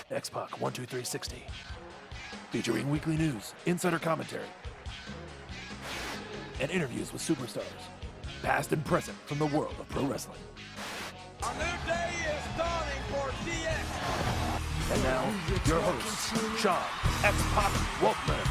X-Pac 12360. Featuring weekly news, insider commentary, and interviews with superstars, past and present from the world of pro wrestling. A new day is dawning for DX. And now, your hosts, Sean X-Pac Waltman.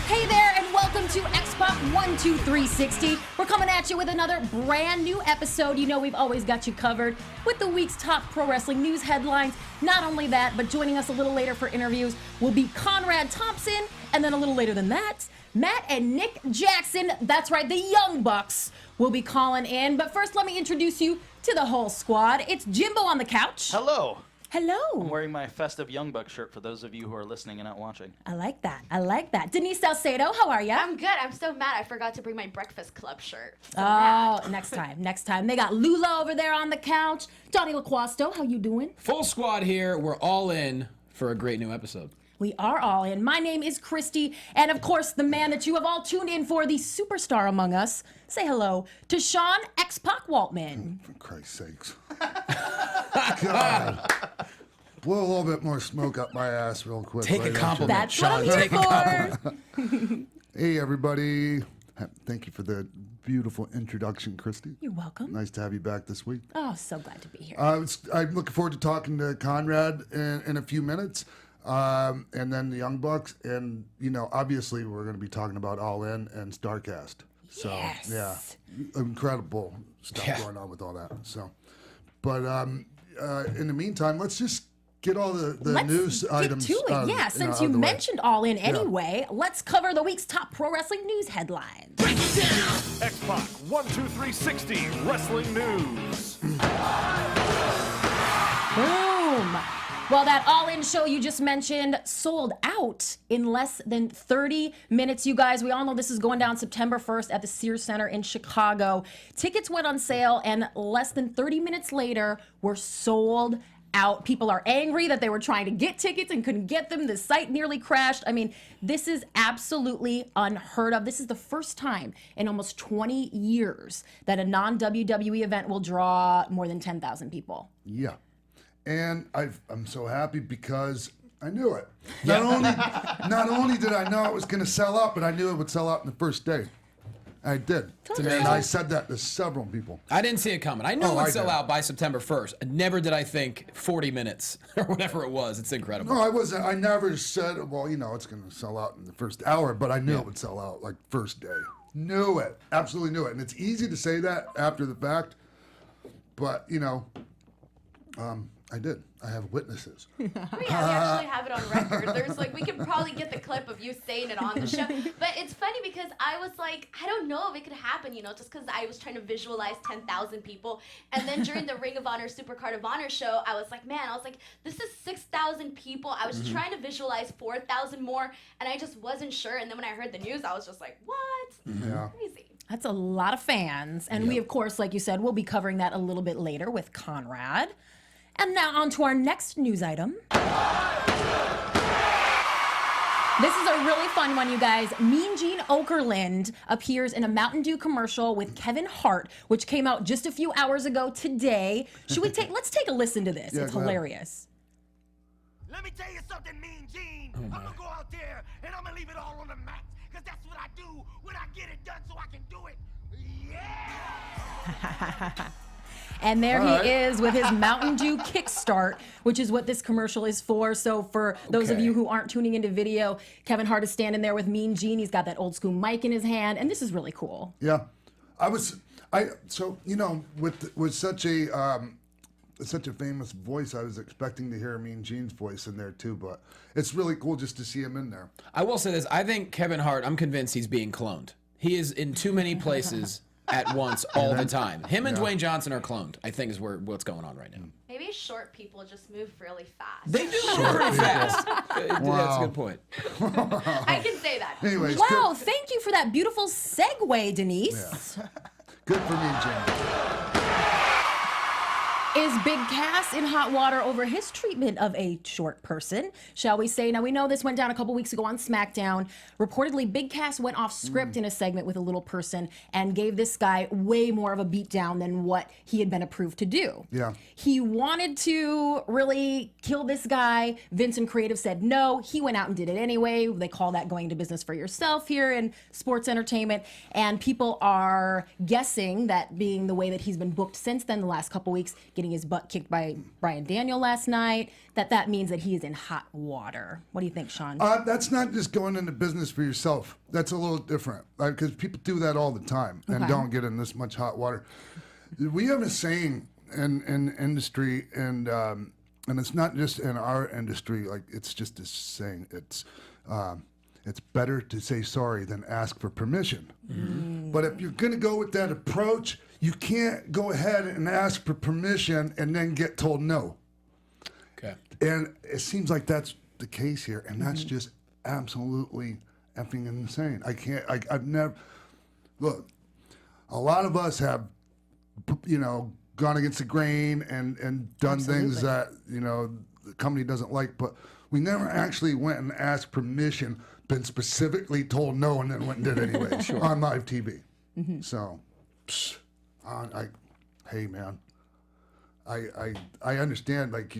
Hey there, and welcome to X-Pac 12360. We're coming at you with another brand new episode. You know we've always got you covered with the week's top pro wrestling news headlines. Not only that, but joining us a little later for interviews will be Conrad Thompson, and then a little later than that, Matt and Nick Jackson. That's right, the Young Bucks will be calling in. But first, let me introduce you to the whole squad. It's Jimbo on the couch. Hello. Hello. I'm wearing my festive Young Buck shirt for those of you who are listening and not watching. I like that. I like that. Denise Salcedo, how are ya? I'm good. I'm so mad I forgot to bring my Breakfast Club shirt. So mad. Next time. They got Lula over there on the couch. Donnie LaQuasto, how you doing? Full squad here. We're all in for a great new episode. We are all in. My name is Christy, and of course, the man that you have all tuned in for, the superstar among us. Say hello to Sean X-Pac Waltman. For Christ's sakes. God. Blow a little bit more smoke up my ass real quick. Take a compliment, That's Sean. what I'm here for. Hey, everybody. Thank you for the beautiful introduction, Christy. You're welcome. Nice to have you back this week. Oh, so glad to be here. I'm looking forward to talking to Conrad in a few minutes. And then the Young Bucks. And, you know, obviously we're going to be talking about All In and Starcast. So, Yes. yeah, incredible stuff going on with all that. So, but in the meantime, let's just get all the news items. Let's get to it. Since you mentioned All In anyway, let's cover the week's top pro wrestling news headlines. X-Pac 12360 Wrestling News. Boom. Well, that All In show you just mentioned sold out in less than 30 minutes, you guys. We all know this is going down September 1st at the Sears Center in Chicago. Tickets went on sale, and less than 30 minutes later were sold out. People are angry that they were trying to get tickets and couldn't get them. The site nearly crashed. I mean, this is absolutely unheard of. This is the first time in almost 20 years that a non-WWE event will draw more than 10,000 people. Yeah. And I'm so happy because I knew it. Not only did I know it was going to sell out, but I knew it would sell out in the first day. I did. And I said that to several people. I didn't see it coming. I knew it would sell out by September 1st. Never did I think 40 minutes or whatever it was. It's incredible. No, I never said, well, you know, it's going to sell out in the first hour, but I knew it would sell out like first day. Knew it. Absolutely knew it. And it's easy to say that after the fact, but, you know, I did. I have witnesses. we actually have it on record. There's like, we could probably get the clip of you saying it on the show. But it's funny because I was like, I don't know if it could happen, you know, just because I was trying to visualize 10,000 people. And then during the Ring of Honor Supercard of Honor show, I was like, this is 6,000 people. I was trying to visualize 4,000 more, and I just wasn't sure. And then when I heard the news, I was just like, what? Yeah. Crazy. That's a lot of fans. And we, of course, like you said, we'll be covering that a little bit later with Conrad. And now on to our next news item. This is a really fun one, you guys. Mean Gene Okerlund appears in a Mountain Dew commercial with Kevin Hart, which came out just a few hours ago today. Let's take a listen to this. Yeah, it's hilarious. Let me tell you something, Mean Gene. I'm gonna go out there and I'm gonna leave it all on the mat, because that's what I do when I get it done so I can do it. Yeah! And there he is with his Mountain Dew Kickstart, which is what this commercial is for. So for those of you who aren't tuning into video, Kevin Hart is standing there with Mean Gene. He's got that old school mic in his hand, and this is really cool. Yeah. So, you know, with such a famous voice, I was expecting to hear Mean Gene's voice in there too, but it's really cool just to see him in there. I will say this. I think Kevin Hart, I'm convinced he's being cloned. He is in too many places at once all the time. Him and Dwayne Johnson are cloned, I think is what's going on right now. Maybe short people just move really fast. They do move pretty fast. That's a good point. I can say that. Anyways, wow, thank you for that beautiful segue, Denise. Yeah. Good for me, Jane. Is Big Cass in hot water over his treatment of a short person, shall we say? Now, we know this went down a couple weeks ago on SmackDown. Reportedly, Big Cass went off script in a segment with a little person and gave this guy way more of a beatdown than what he had been approved to do. Yeah. He wanted to really kill this guy. Vince and Creative said no. He went out and did it anyway. They call that going to business for yourself here in sports entertainment. And people are guessing that being the way that he's been booked since then, the last couple weeks, getting his butt kicked by Bryan Daniel last night, that means that he is in hot water. What do you think, Sean? That's not just going into business for yourself. That's a little different, because people do that all the time and don't get in this much hot water. We have a saying in industry, and it's not just in our industry. Like, it's just a saying. It's better to say sorry than ask for permission. But if you're going to go with that approach, you can't go ahead and ask for permission and then get told no. Okay. And it seems like that's the case here, and that's just absolutely effing insane. I've never, look, a lot of us have, gone against the grain and done things that, the company doesn't like, but we never actually went and asked permission, been specifically told no, and then went and did it anyway on live TV. So, hey man, I understand, like,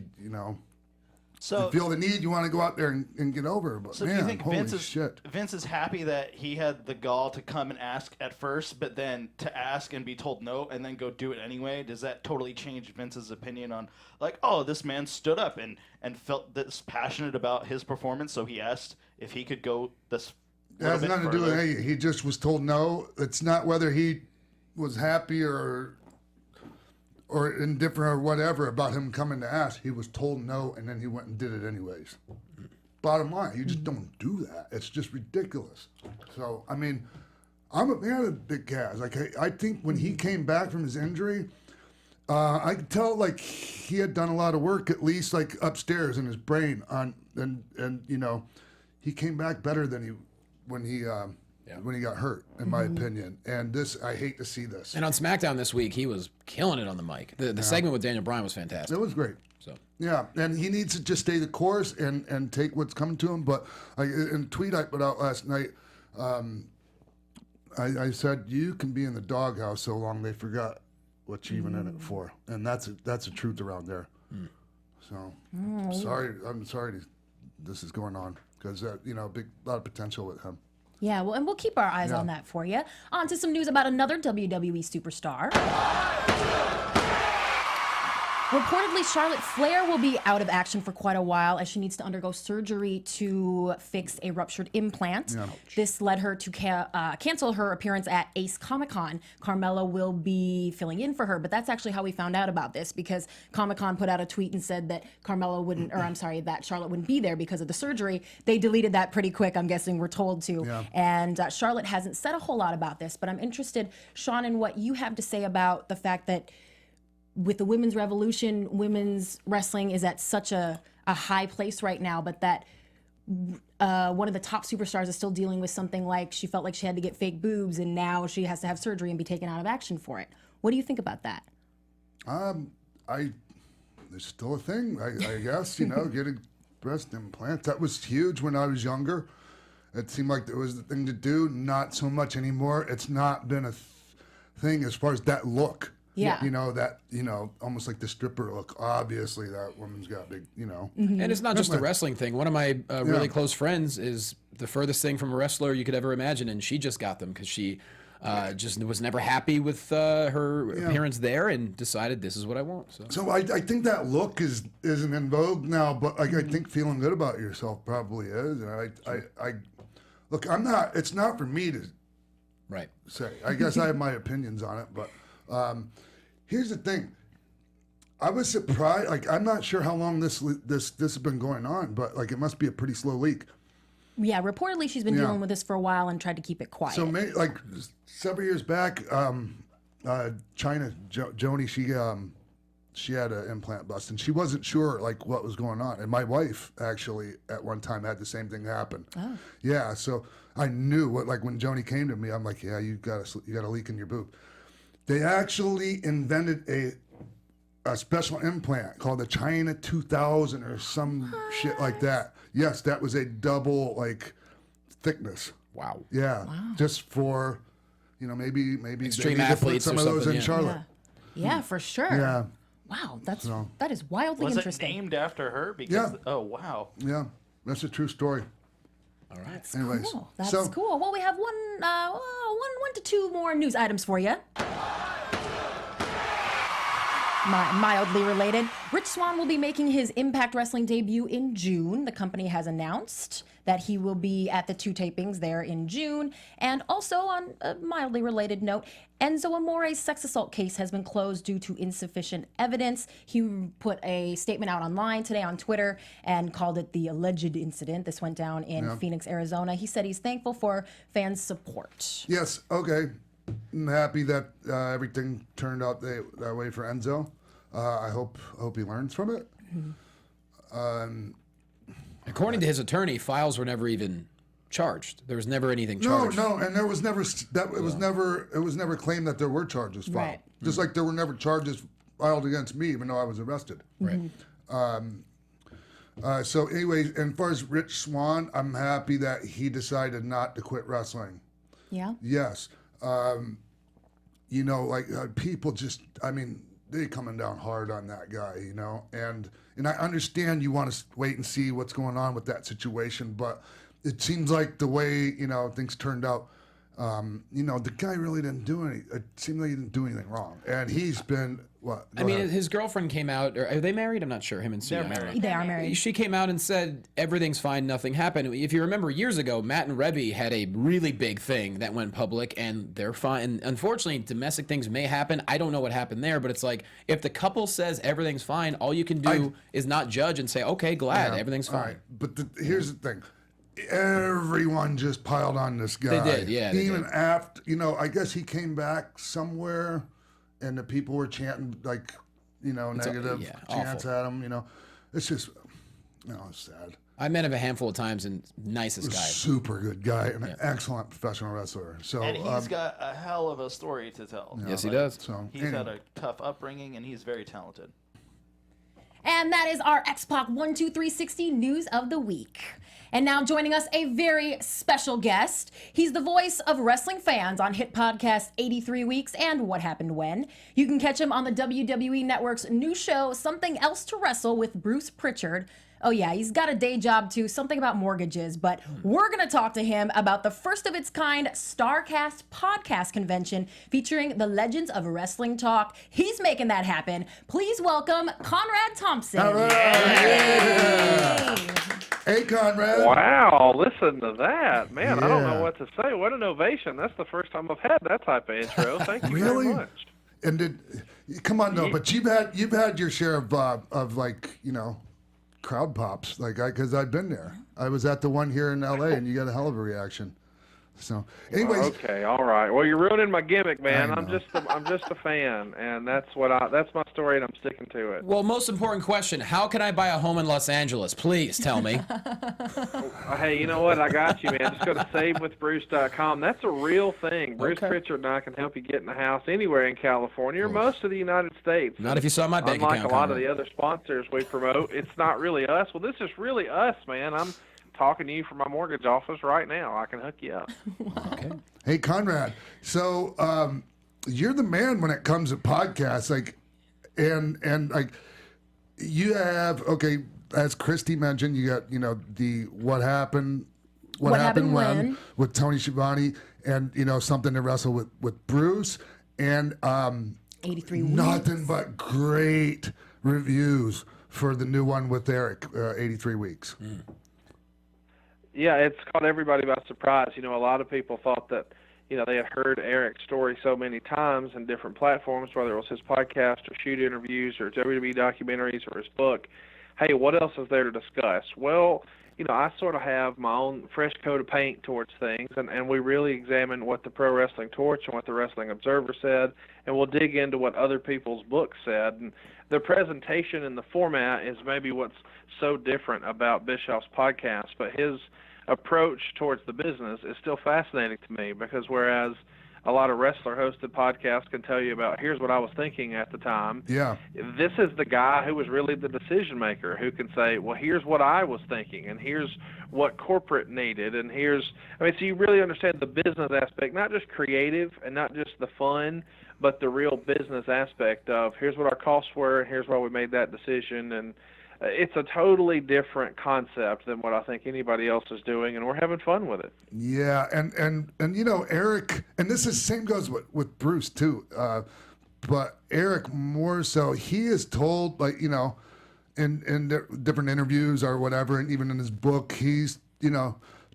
So you feel the need, you want to go out there and get over, but So man, do you think holy Vince shit. is happy that he had the gall to come and ask at first, but then to ask and be told no and then go do it anyway? Does that totally change Vince's opinion on, like, oh, this man stood up and felt this passionate about his performance, so he asked if he could go this It has little bit nothing to do with further? anything. He just was told no. It's not whether he was happy or indifferent or whatever about him coming to ask. He was told no, and then he went and did it anyways. Bottom line, you just don't do that. It's just ridiculous. So, I mean, I'm a fan of Big Cass. Like, I think when he came back from his injury, I could tell, like, he had done a lot of work, at least, like, upstairs in his brain and he came back better than when he got hurt, in my opinion. And I hate to see this. And on SmackDown this week, he was killing it on the mic. The segment with Daniel Bryan was fantastic. It was great. So yeah, and he needs to just stay the course and take what's coming to him. But in a tweet I put out last night, I said, you can be in the doghouse so long they forgot what you're even in it for. And that's the truth around there. So I'm sorry this is going on, because a lot of potential with him. Yeah, well, and we'll keep our eyes on that for you. On to some news about another WWE superstar. Reportedly, Charlotte Flair will be out of action for quite a while as she needs to undergo surgery to fix a ruptured implant. This led her to cancel her appearance at Ace Comic-Con. Carmella will be filling in for her, but that's actually how we found out about this, because Comic-Con put out a tweet and said that that Charlotte wouldn't be there because of the surgery. They deleted that pretty quick, I'm guessing, we're told to. Yeah. And Charlotte hasn't said a whole lot about this, but I'm interested, Sean, in what you have to say about the fact that with the women's revolution, women's wrestling is at such a high place right now, but that one of the top superstars is still dealing with something like she felt like she had to get fake boobs and now she has to have surgery and be taken out of action for it. What do you think about that? There's still a thing, I guess, getting breast implants. That was huge when I was younger. It seemed like it was the thing to do. Not so much anymore. It's not been a thing as far as that look. Yeah. Almost like the stripper look. Obviously, that woman's got big, And it's not just the wrestling thing. One of my really close friends is the furthest thing from a wrestler you could ever imagine, and she just got them because she just was never happy with her appearance there and decided this is what I want. So I think that look isn't in vogue now, but I think feeling good about yourself probably is. And I look, it's not for me to say. I guess I have my opinions on it, but here's the thing. I was surprised. Like, I'm not sure how long this has been going on, but like, it must be a pretty slow leak. Yeah, reportedly she's been dealing with this for a while and tried to keep it quiet. So like several years back, China, Joni, she had an implant bust and she wasn't sure like what was going on. And my wife actually at one time had the same thing happen. Oh. Yeah, so I knew when Joni came to me, I'm like, yeah, you got a leak in your boob. They actually invented a special implant called the China 2000 or some shit like that. Yes, that was a double like thickness. Wow. Yeah, just for, maybe Extreme they need to put athletes some or of those something, in yeah. Charlotte. Yeah, for sure. Yeah, Wow, that is wildly Was it interesting. named after her? Because Yeah. oh wow. yeah, that's a true story. All right. Anyways, Cool. That's so cool. Well, we have one to two more news items for you. Mildly related. Rich Swann will be making his Impact Wrestling debut in June. The company has announced that he will be at the 2 tapings there in June. And also, on a mildly related note, Enzo Amore's sex assault case has been closed due to insufficient evidence. He put a statement out online today on Twitter and called it the alleged incident. This went down in Phoenix, Arizona. He said he's thankful for fans' support. yes, okay. I'm happy that everything turned out that way for Enzo. I hope he learns from it. According to his attorney, files were never even charged. There was never anything No, charged. and there was never it was never claimed that there were charges filed. Right. Just like there were never charges filed against me, even though I was arrested. Right. So, anyways, and as far as Rich Swann, I'm happy that he decided not to quit wrestling. Yeah? Yes. People just, they coming down hard on that guy, and I understand you want to wait and see what's going on with that situation, but it seems like the way, things turned out, the guy really didn't do anything. It seemed like he didn't do anything wrong. And he's been, what? I mean, his girlfriend came out. Are they married? I'm not sure. Him and Sue They're are married. married. They are married. She came out and said everything's fine, nothing happened. If you remember years ago, Matt and Rebby had a really big thing that went public, and they're fine. And unfortunately, domestic things may happen. I don't know what happened there, but it's like if the couple says everything's fine, all you can do is not judge and say, okay, glad everything's all fine. right. But here's the thing. Everyone just piled on this guy. They did, yeah, they Even did. after, I guess he came back somewhere, and the people were chanting negative yeah, chants awful. at him. It's just, it's sad. I met him a handful of times, and nicest guy. Super good guy and an excellent professional wrestler. So And he's got a hell of a story to tell. Yes, he does. So He's had a tough upbringing, and he's very talented. And that is our X-Pac 12360 news of the week. And now joining us, a very special guest. He's the voice of wrestling fans on hit podcast 83 Weeks and What Happened When. You can catch him on the WWE Network's new show, Something Else to Wrestle with Bruce Pritchard. Oh yeah, he's got a day job too, something about mortgages, but we're gonna talk to him about the first of its kind Starcast podcast convention featuring the legends of wrestling talk. He's making that happen. Please welcome Conrad Thompson. All right. Yay. Hey, Conrad. Wow, listen to that. Man, I don't Yeah. know what to say. What an ovation. That's the first time I've had that type of intro. Thank you Really? very much. And come on, no, but you've had your share of crowd pops, because I've been there. I was at the one here in LA, and you got a hell of a reaction. So, anyways, Okay, all right. Well, you're ruining my gimmick, man. I I'm know. just a fan, and that's my story, and I'm sticking to it. Well, most important question, how can I buy a home in Los Angeles? Please tell me. Hey, you know what? I got you, man. Just go to savewithbruce.com. That's a real thing. Bruce Okay. Pritchard and I can help you get in a house anywhere in California or most of the United States. Not if you saw my bank Unlike account. a lot of Conrad. the other sponsors we promote, it's not really us. Well, this is really us, man. I'm talking to you from my mortgage office right now. I can hook you up. Okay. hey, Conrad. So, you're the man when it comes to podcasts, you have, as Christy mentioned, you got, the What Happened When with Tony Schiavone, and, Something to Wrestle with Bruce, and 83 Weeks. nothing but great reviews for the new one with Eric, 83 Weeks. Yeah, it's caught everybody by surprise. A lot of people thought that, they had heard Eric's story so many times in different platforms, whether it was his podcast or shoot interviews or WWE documentaries or his book. Hey, what else is there to discuss? Well, I sort of have my own fresh coat of paint towards things, and we really examine what the Pro Wrestling Torch and what the Wrestling Observer said, and we'll dig into what other people's books said. And the presentation and the format is maybe what's so different about Bischoff's podcast, but his approach towards the business is still fascinating to me, because whereas a lot of wrestler-hosted podcasts can tell you about, here's what I was thinking at the time. Yeah. This is the guy who was really the decision maker, who can say, well, here's what I was thinking, and here's what corporate needed, and so you really understand the business aspect, not just creative and not just the fun, but the real business aspect of here's what our costs were, and here's why we made that decision, and it's a totally different concept than what I think anybody else is doing, and we're having fun with it. Yeah, and Eric, and this is same goes with Bruce too, but Eric more so. He is told, like, in different interviews or whatever, and even in his book, he's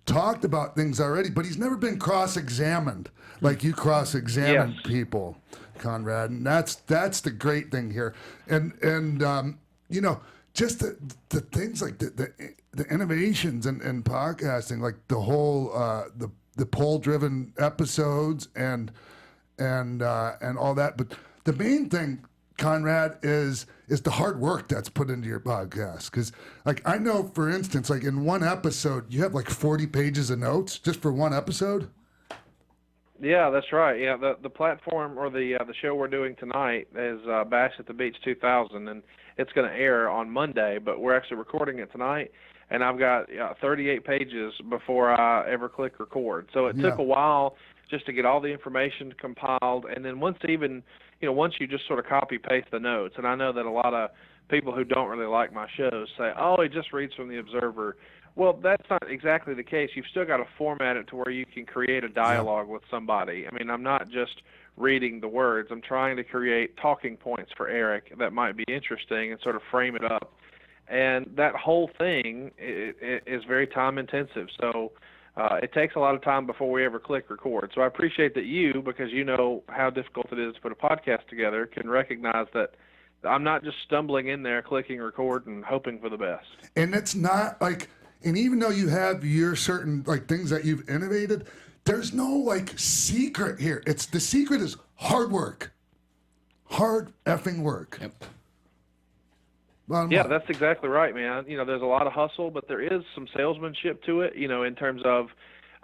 talked about things already, but he's never been cross-examined like you cross-examine people, Conrad, and that's the great thing here, and just the things like the innovations in podcasting, like the whole the poll-driven episodes and all that. But the main thing, Conrad, is the hard work that's put into your podcast. Because, like, I know, for instance, like in one episode, you have like 40 pages of notes just for one episode. Yeah, that's right. Yeah, the platform or the show we're doing tonight is Bash at the Beach 2000, and it's going to air on Monday, but we're actually recording it tonight, and I've got 38 pages before I ever click record. So it took a while just to get all the information compiled, and then once you just sort of copy-paste the notes, and I know that a lot of people who don't really like my shows say, oh, he just reads from the Observer. Well, that's not exactly the case. You've still got to format it to where you can create a dialogue with somebody. I mean, I'm not just reading the words. I'm trying to create talking points for Eric that might be interesting and sort of frame it up. And that whole thing is very time-intensive. So it takes a lot of time before we ever click record. So I appreciate that you, because you know how difficult it is to put a podcast together, can recognize that I'm not just stumbling in there, clicking record, and hoping for the best. And it's not like... And even though you have your certain like things that you've innovated, there's no like secret here. The secret is hard work, hard effing work. Yep. Yeah, that's exactly right, man. There's a lot of hustle, but there is some salesmanship to it. In terms of,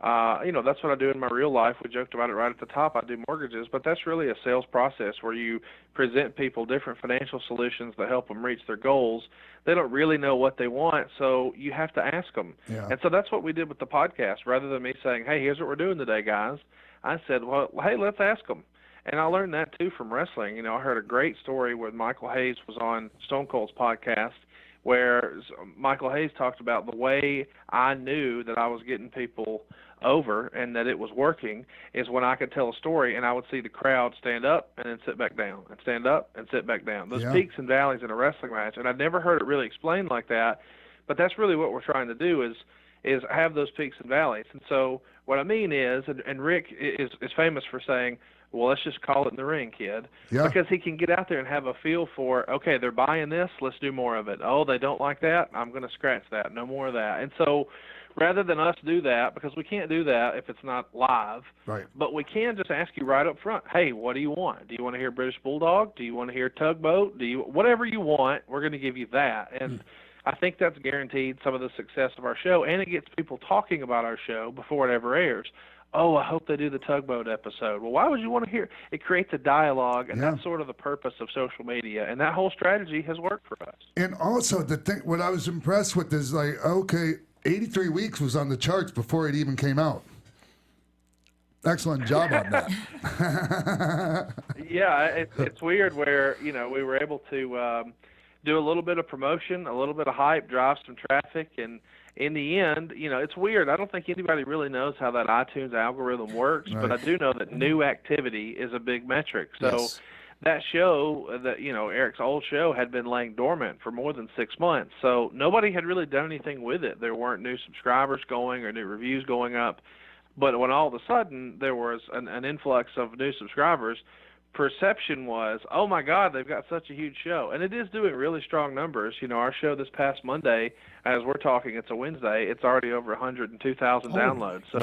that's what I do in my real life. We joked about it right at the top. I do mortgages, but that's really a sales process where you present people different financial solutions that help them reach their goals. They don't really know what they want, so you have to ask them. Yeah. And so that's what we did with the podcast. Rather than me saying, hey, here's what we're doing today, guys, I said, well, hey, let's ask them. And I learned that, too, from wrestling. I heard a great story when Michael Hayes was on Stone Cold's podcast, where Michael Hayes talked about the way I knew that I was getting people over and that it was working is when I could tell a story and I would see the crowd stand up and then sit back down and stand up and sit back down. Those peaks and valleys in a wrestling match. And I'd never heard it really explained like that, but that's really what we're trying to do is have those peaks and valleys. And so what I mean is, and Rick is famous for saying, well, let's just call it in the ring, kid. Yeah. Because he can get out there and have a feel for, okay, they're buying this, let's do more of it. Oh, they don't like that, I'm going to scratch that, no more of that. And so rather than us do that, because we can't do that if it's not live, right? But we can just ask you right up front, hey, what do you want? Do you want to hear British Bulldog? Do you want to hear Tugboat? Whatever you want, we're going to give you that. And I think that's guaranteed some of the success of our show, and it gets people talking about our show before it ever airs. Oh, I hope they do the Tugboat episode. Well, why would you want to hear? It creates a dialogue, and that's sort of the purpose of social media, and that whole strategy has worked for us. And also, what I was impressed with is, like, okay, 83 Weeks was on the charts before it even came out. Excellent job on that. Yeah, it's weird where, we were able to do a little bit of promotion, a little bit of hype, drive some traffic, and in the end, it's weird. I don't think anybody really knows how that iTunes algorithm works, but I do know that new activity is a big metric. So that show, Eric's old show, had been laying dormant for more than 6 months. So nobody had really done anything with it. There weren't new subscribers going or new reviews going up. But when all of a sudden there was an influx of new subscribers, perception was, oh my God, they've got such a huge show. And it is doing really strong numbers. Our show this past Monday, as we're talking, it's a Wednesday, it's already over 102,000 downloads. So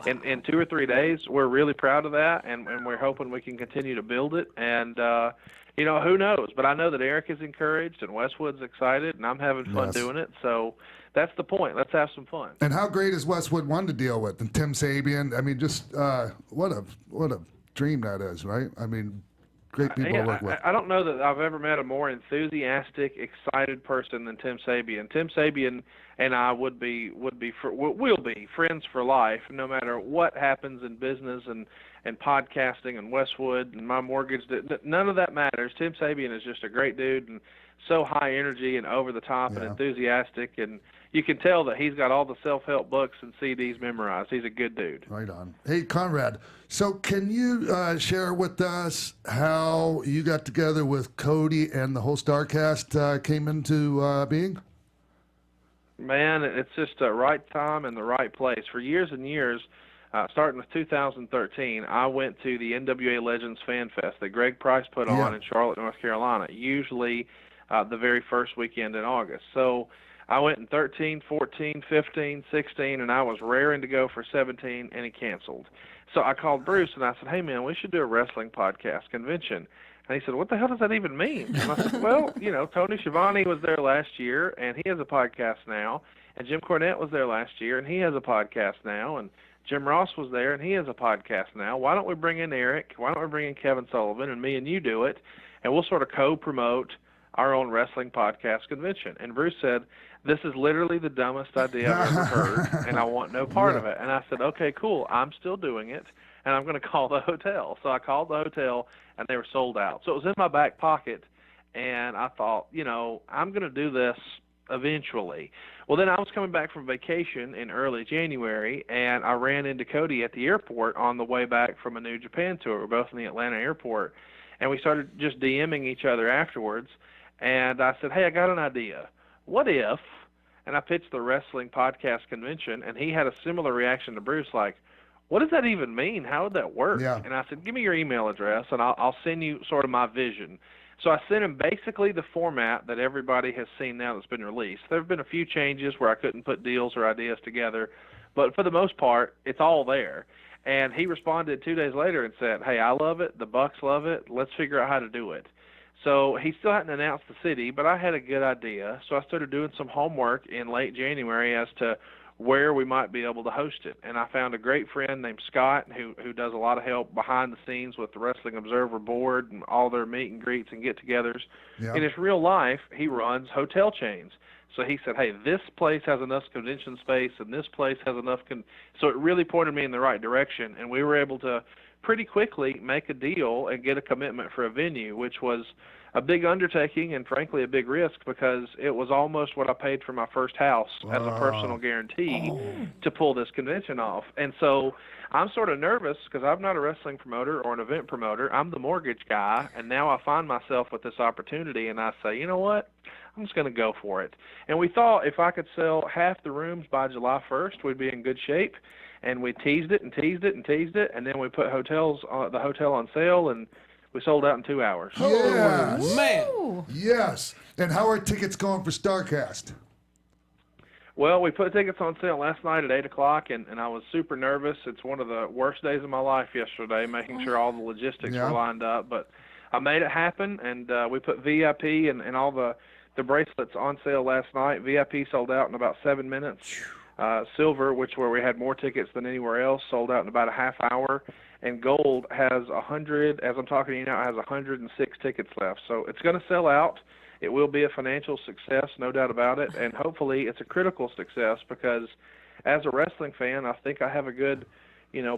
in 2 or 3 days, we're really proud of that, and we're hoping we can continue to build it. And, who knows? But I know that Eric is encouraged and Westwood's excited, and I'm having fun doing it. So that's the point. Let's have some fun. And how great is Westwood One to deal with? And Tim Sabian, I mean, just what a dream that is, right? I mean, great people to work with. I don't know that I've ever met a more enthusiastic, excited person than Tim Sabian. Tim Sabian and I will be friends for life, no matter what happens in business and podcasting and Westwood and my mortgage. None of that matters. Tim Sabian is just a great dude and so high energy and over the top and enthusiastic, and you can tell that he's got all the self-help books and CDs memorized. He's a good dude. Right on. Hey, Conrad, so can you share with us how you got together with Cody and the whole Starcast came into being? Man, it's just the right time and the right place. For years and years, starting with 2013, I went to the NWA Legends Fan Fest that Greg Price put on in Charlotte, North Carolina, usually the very first weekend in August. So I went in 13, 14, 15, 16, and I was raring to go for 17, and he canceled. So I called Bruce, and I said, hey, man, we should do a wrestling podcast convention. And he said, what the hell does that even mean? And I said, well, Tony Schiavone was there last year, and he has a podcast now. And Jim Cornette was there last year, and he has a podcast now. And Jim Ross was there, and he has a podcast now. Why don't we bring in Eric? Why don't we bring in Kevin Sullivan, and me and you do it, and we'll sort of co-promote our own wrestling podcast convention. And Bruce said, this is literally the dumbest idea I've ever heard, and I want no part of it. And I said, okay, cool. I'm still doing it, and I'm going to call the hotel. So I called the hotel, and they were sold out. So it was in my back pocket, and I thought, I'm going to do this eventually. Well, then I was coming back from vacation in early January, and I ran into Cody at the airport on the way back from a New Japan tour. We're both in the Atlanta airport, and we started just DMing each other afterwards. And I said, hey, I got an idea. What if, and I pitched the wrestling podcast convention, and he had a similar reaction to Bruce, like, what does that even mean? How would that work? Yeah. And I said, give me your email address, and I'll send you sort of my vision. So I sent him basically the format that everybody has seen now that's been released. There have been a few changes where I couldn't put deals or ideas together, but for the most part, it's all there. And he responded 2 days later and said, hey, I love it. The Bucks love it. Let's figure out how to do it. So he still hadn't announced the city, but I had a good idea. So I started doing some homework in late January as to where we might be able to host it. And I found a great friend named Scott who does a lot of help behind the scenes with the Wrestling Observer board and all their meet and greets and get-togethers. Yeah. In his real life, he runs hotel chains. So he said, hey, this place has enough convention space and this place has enough. So it really pointed me in the right direction. And we were able to pretty quickly make a deal and get a commitment for a venue, which was a big undertaking and, frankly, a big risk because it was almost what I paid for my first house as a personal guarantee to pull this convention off. And so I'm sort of nervous because I'm not a wrestling promoter or an event promoter. I'm the mortgage guy, and now I find myself with this opportunity, and I say, you know what? I'm just going to go for it. And we thought if I could sell half the rooms by July 1st, we'd be in good shape. And we teased it and teased it and teased it, and then we put the hotel on sale, and we sold out in 2 hours. Yes. Oh, man. Yes. And how are tickets going for Starcast? Well, we put tickets on sale last night at 8 o'clock, and I was super nervous. It's one of the worst days of my life yesterday, making sure all the logistics were lined up. But I made it happen, and we put VIP and all the bracelets on sale last night. VIP sold out in about 7 minutes. Silver, where we had more tickets than anywhere else, sold out in about a half hour. And gold has 100, as I'm talking to you now, has 106 tickets left. So it's going to sell out. It will be a financial success, no doubt about it. And hopefully it's a critical success because as a wrestling fan, I think I have a good,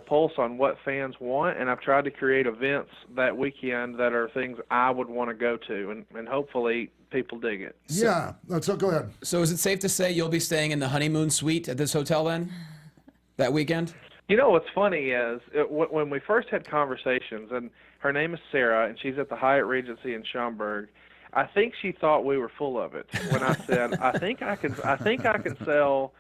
pulse on what fans want. And I've tried to create events that weekend that are things I would want to go to. And hopefully people dig it. Yeah. So go ahead. So is it safe to say you'll be staying in the honeymoon suite at this hotel then that weekend? What's funny is when we first had conversations, and her name is Sarah, and she's at the Hyatt Regency in Schaumburg. I think she thought we were full of it when I said, I think I can sell,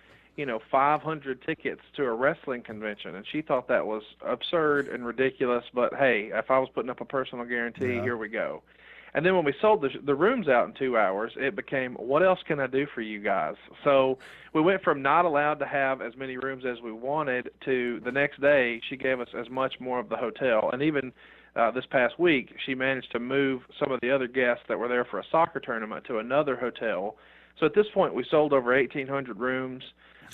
500 tickets to a wrestling convention, and she thought that was absurd and ridiculous. But hey, if I was putting up a personal guarantee, here we go. And then when we sold the rooms out in 2 hours, it became, what else can I do for you guys? So we went from not allowed to have as many rooms as we wanted to the next day she gave us as much more of the hotel. And even this past week, she managed to move some of the other guests that were there for a soccer tournament to another hotel. So at this point, we sold over 1,800 rooms.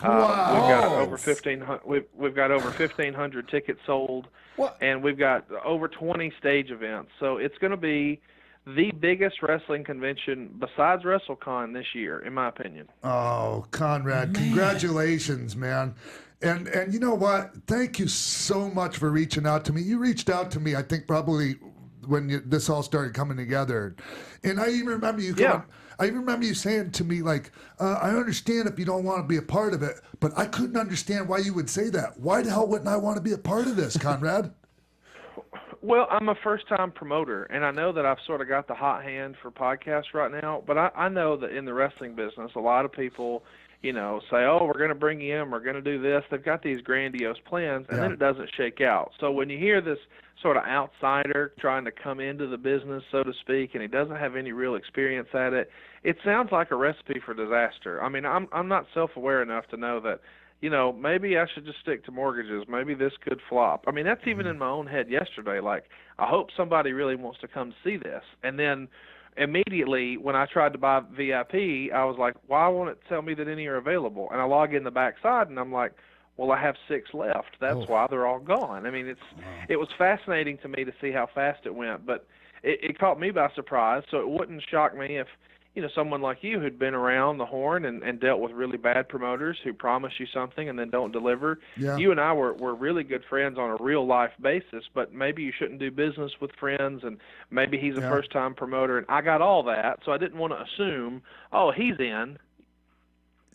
Wow. We've got over 1,500 tickets sold, and we've got over 20 stage events. So it's going to be the biggest wrestling convention besides WrestleCon this year, in my opinion. Oh, Conrad, congratulations, man. And you know what? Thank you so much for reaching out to me. You reached out to me, I think, probably when this all started coming together. And I even remember you coming, I even remember you saying to me, like, I understand if you don't want to be a part of it, but I couldn't understand why you would say that. Why the hell wouldn't I want to be a part of this, Conrad? Well, I'm a first-time promoter, and I know that I've sort of got the hot hand for podcasts right now, but I know that in the wrestling business, a lot of people, say, oh, we're going to bring you in, we're going to do this. They've got these grandiose plans, and then it doesn't shake out. So when you hear this sort of outsider trying to come into the business, so to speak, and he doesn't have any real experience at it, it sounds like a recipe for disaster. I mean, I'm not self-aware enough to know that, maybe I should just stick to mortgages. Maybe this could flop. I mean, that's even in my own head yesterday. Like, I hope somebody really wants to come see this. And then immediately when I tried to buy VIP, I was like, why won't it tell me that any are available? And I log in the backside, and I'm like, well, I have 6 left. That's why they're all gone. I mean, it was fascinating to me to see how fast it went, but it caught me by surprise. So it wouldn't shock me if, someone like you who'd been around the horn and dealt with really bad promoters who promise you something and then don't deliver. Yeah. You and I were really good friends on a real-life basis, but maybe you shouldn't do business with friends, and maybe he's a first-time promoter, and I got all that, so I didn't want to assume, oh, he's in.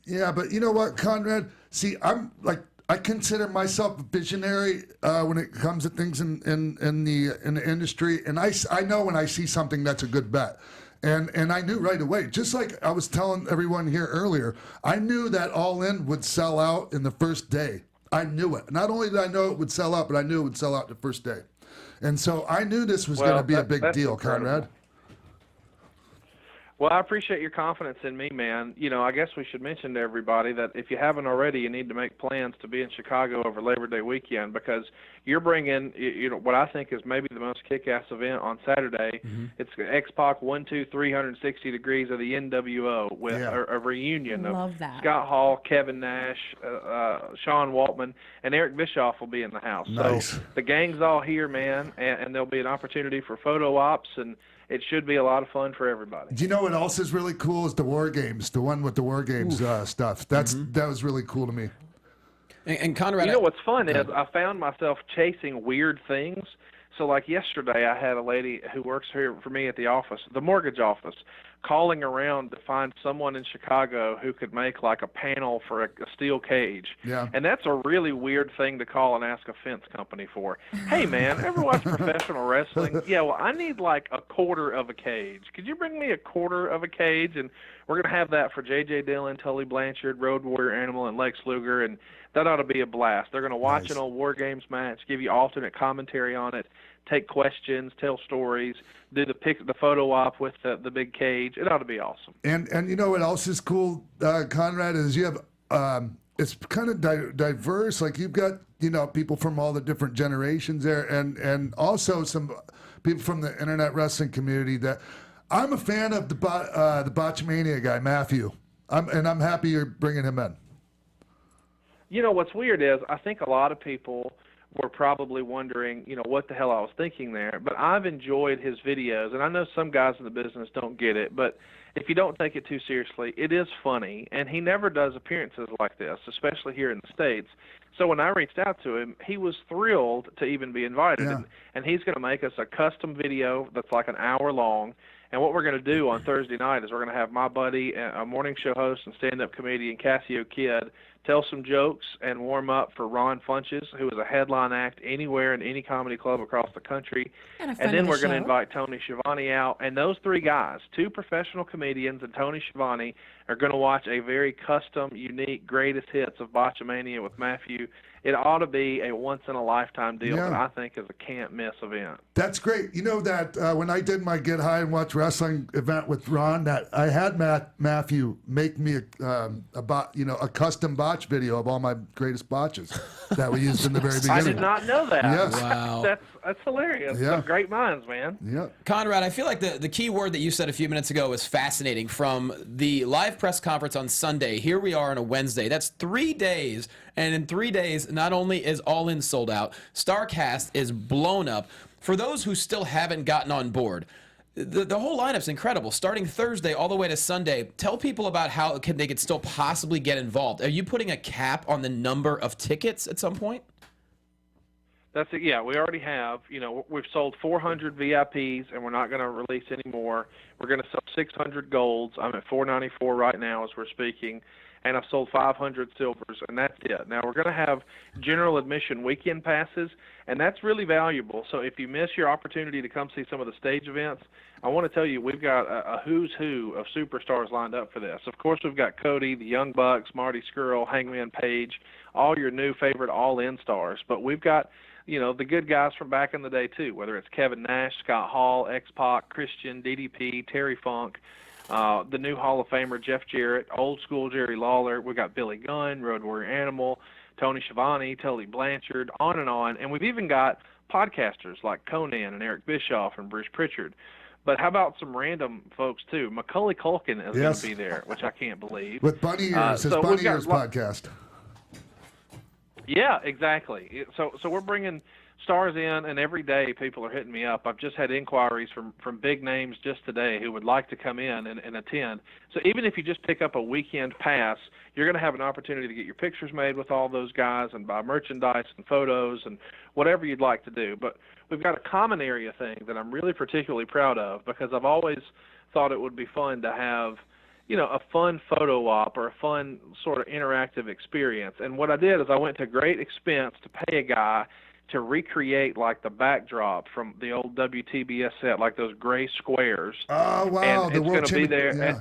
Yeah, but you know what, Conrad? See, I consider myself a visionary when it comes to things in the industry, and I know when I see something that's a good bet. And I knew right away, just like I was telling everyone here earlier, I knew that All In would sell out in the first day. I knew it. Not only did I know it would sell out, but I knew it would sell out the first day. And so I knew this was going to be a big deal, incredible. Conrad. Well, I appreciate your confidence in me, man. I guess we should mention to everybody that if you haven't already, you need to make plans to be in Chicago over Labor Day weekend, because you're bringing, what I think is maybe the most kick-ass event on Saturday. Mm-hmm. It's X-Pac 1, 2, 360 degrees of the NWO with a reunion of Scott Hall, Kevin Nash, Sean Waltman, and Eric Bischoff will be in the house. Nice. So the gang's all here, man, and there'll be an opportunity for photo ops, and it should be a lot of fun for everybody. Do you know what else is really cool is the War Games, the one with the War Games stuff. That was really cool to me. And Conrad, what's fun is I found myself chasing weird things. So like yesterday, I had a lady who works here for me at the office, the mortgage office, calling around to find someone in Chicago who could make like a panel for a steel cage. Yeah. And that's a really weird thing to call and ask a fence company for. Hey, man, ever watch professional wrestling? Yeah, well, I need like a quarter of a cage. Could you bring me a quarter of a cage? And we're going to have that for J.J. Dillon, Tully Blanchard, Road Warrior Animal, and Lex Luger, and that ought to be a blast. They're going to watch an old War Games match, give you alternate commentary on it, take questions, tell stories, do the photo op with the big cage. It ought to be awesome. And you know what else is cool, Conrad, is you have it's kind of diverse. Like you've got people from all the different generations there, and also some people from the internet wrestling community. That I'm a fan of the Botchamania guy, Matthew. I'm happy you're bringing him in. What's weird is I think a lot of people were probably wondering, what the hell I was thinking there. But I've enjoyed his videos, and I know some guys in the business don't get it, but if you don't take it too seriously, it is funny, and he never does appearances like this, especially here in the States. So when I reached out to him, he was thrilled to even be invited, and he's going to make us a custom video that's like an hour long. And what we're going to do on Thursday night is we're going to have my buddy, a morning show host and stand-up comedian, Cassio Kidd, tell some jokes and warm up for Ron Funches, who is a headline act anywhere in any comedy club across the country. And then we're going to invite Tony Schiavone out. And those 3 guys, 2 professional comedians and Tony Schiavone, are going to watch a very custom, unique, greatest hits of Botchamania with Matthew. It ought to be a once-in-a-lifetime deal that I think is a can't-miss event. That's great. You know that when I did my Get High and Watch Wrestling event with Ron, that I had Matthew make me a custom bot botch video of all my greatest botches that we used in the very beginning. I did not know that. Yes. Wow. That's hilarious. Yeah. Some great minds, man. Yep. Conrad, I feel like the key word that you said a few minutes ago was fascinating. From the live press conference on Sunday, here we are on a Wednesday. That's 3 days. And in 3 days, not only is All In sold out, Starcast is blown up. For those who still haven't gotten on board, the whole lineup's incredible. Starting Thursday all the way to Sunday, tell people about how they could still possibly get involved. Are you putting a cap on the number of tickets at some point? That's it. Yeah, we already have. You know, we've sold 400 VIPs, and we're not going to release any more. We're going to sell 600 golds. I'm at 494 right now as we're speaking, and I've sold 500 silvers, and that's it. Now we're going to have general admission weekend passes, and that's really valuable. So if you miss your opportunity to come see some of the stage events, I want to tell you we've got a who's who of superstars lined up for this. Of course, we've got Cody, the Young Bucks, Marty Scurll, Hangman Page, all your new favorite All-In stars. But we've got, you know, the good guys from back in the day too, whether it's Kevin Nash, Scott Hall, X-Pac, Christian, DDP, Terry Funk, the new Hall of Famer Jeff Jarrett, old school Jerry Lawler. We've got Billy Gunn, Road Warrior Animal, Tony Schiavone, Tully Blanchard, on. And we've even got podcasters like Conan and Eric Bischoff and Bruce Pritchard. But how about some random folks too? Macaulay Culkin is going to be there, which I can't believe. With Bunny Ears, his Bunny Ears podcast. Yeah, exactly. So we're bringing stars in, and every day people are hitting me up. I've just had inquiries from big names just today who would like to come in and attend. So even if you just pick up a weekend pass, you're going to have an opportunity to get your pictures made with all those guys and buy merchandise and photos and whatever you'd like to do. But we've got a common area thing that I'm really particularly proud of, because I've always thought it would be fun to have, you know, a fun photo op or a fun sort of interactive experience. And what I did is I went to great expense to pay a guy to recreate like the backdrop from the old WTBS set, like those gray squares. Oh, wow. And it's going to be there. Yeah.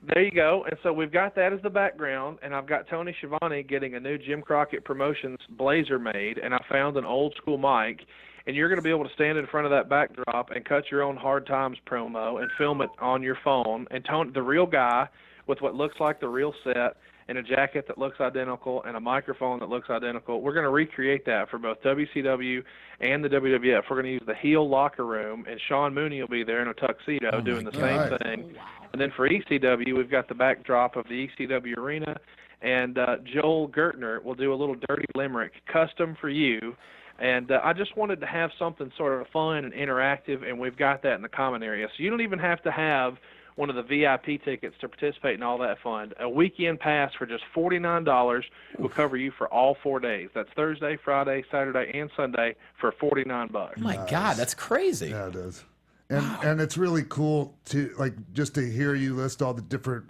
There you go. And so we've got that as the background, and I've got Tony Schiavone getting a new Jim Crockett Promotions blazer made, and I found an old school mic, and you're going to be able to stand in front of that backdrop and cut your own Hard Times promo and film it on your phone. And Tony, the real guy with what looks like the real set, and a jacket that looks identical, and a microphone that looks identical. We're going to recreate that for both WCW and the WWF. We're going to use the heel locker room, and Sean Mooney will be there in a tuxedo doing the same thing. Wow. And then for ECW, we've got the backdrop of the ECW arena, and Joel Gertner will do a little dirty limerick custom for you. And I just wanted to have something sort of fun and interactive, and we've got that in the common area. So you don't even have to have one of the VIP tickets to participate in all that fun. A weekend pass for just $49 will cover you for all 4 days. That's Thursday, Friday, Saturday, and Sunday for $49. Oh my God, that's crazy. Yeah, it is. And it's really cool to just to hear you list all the different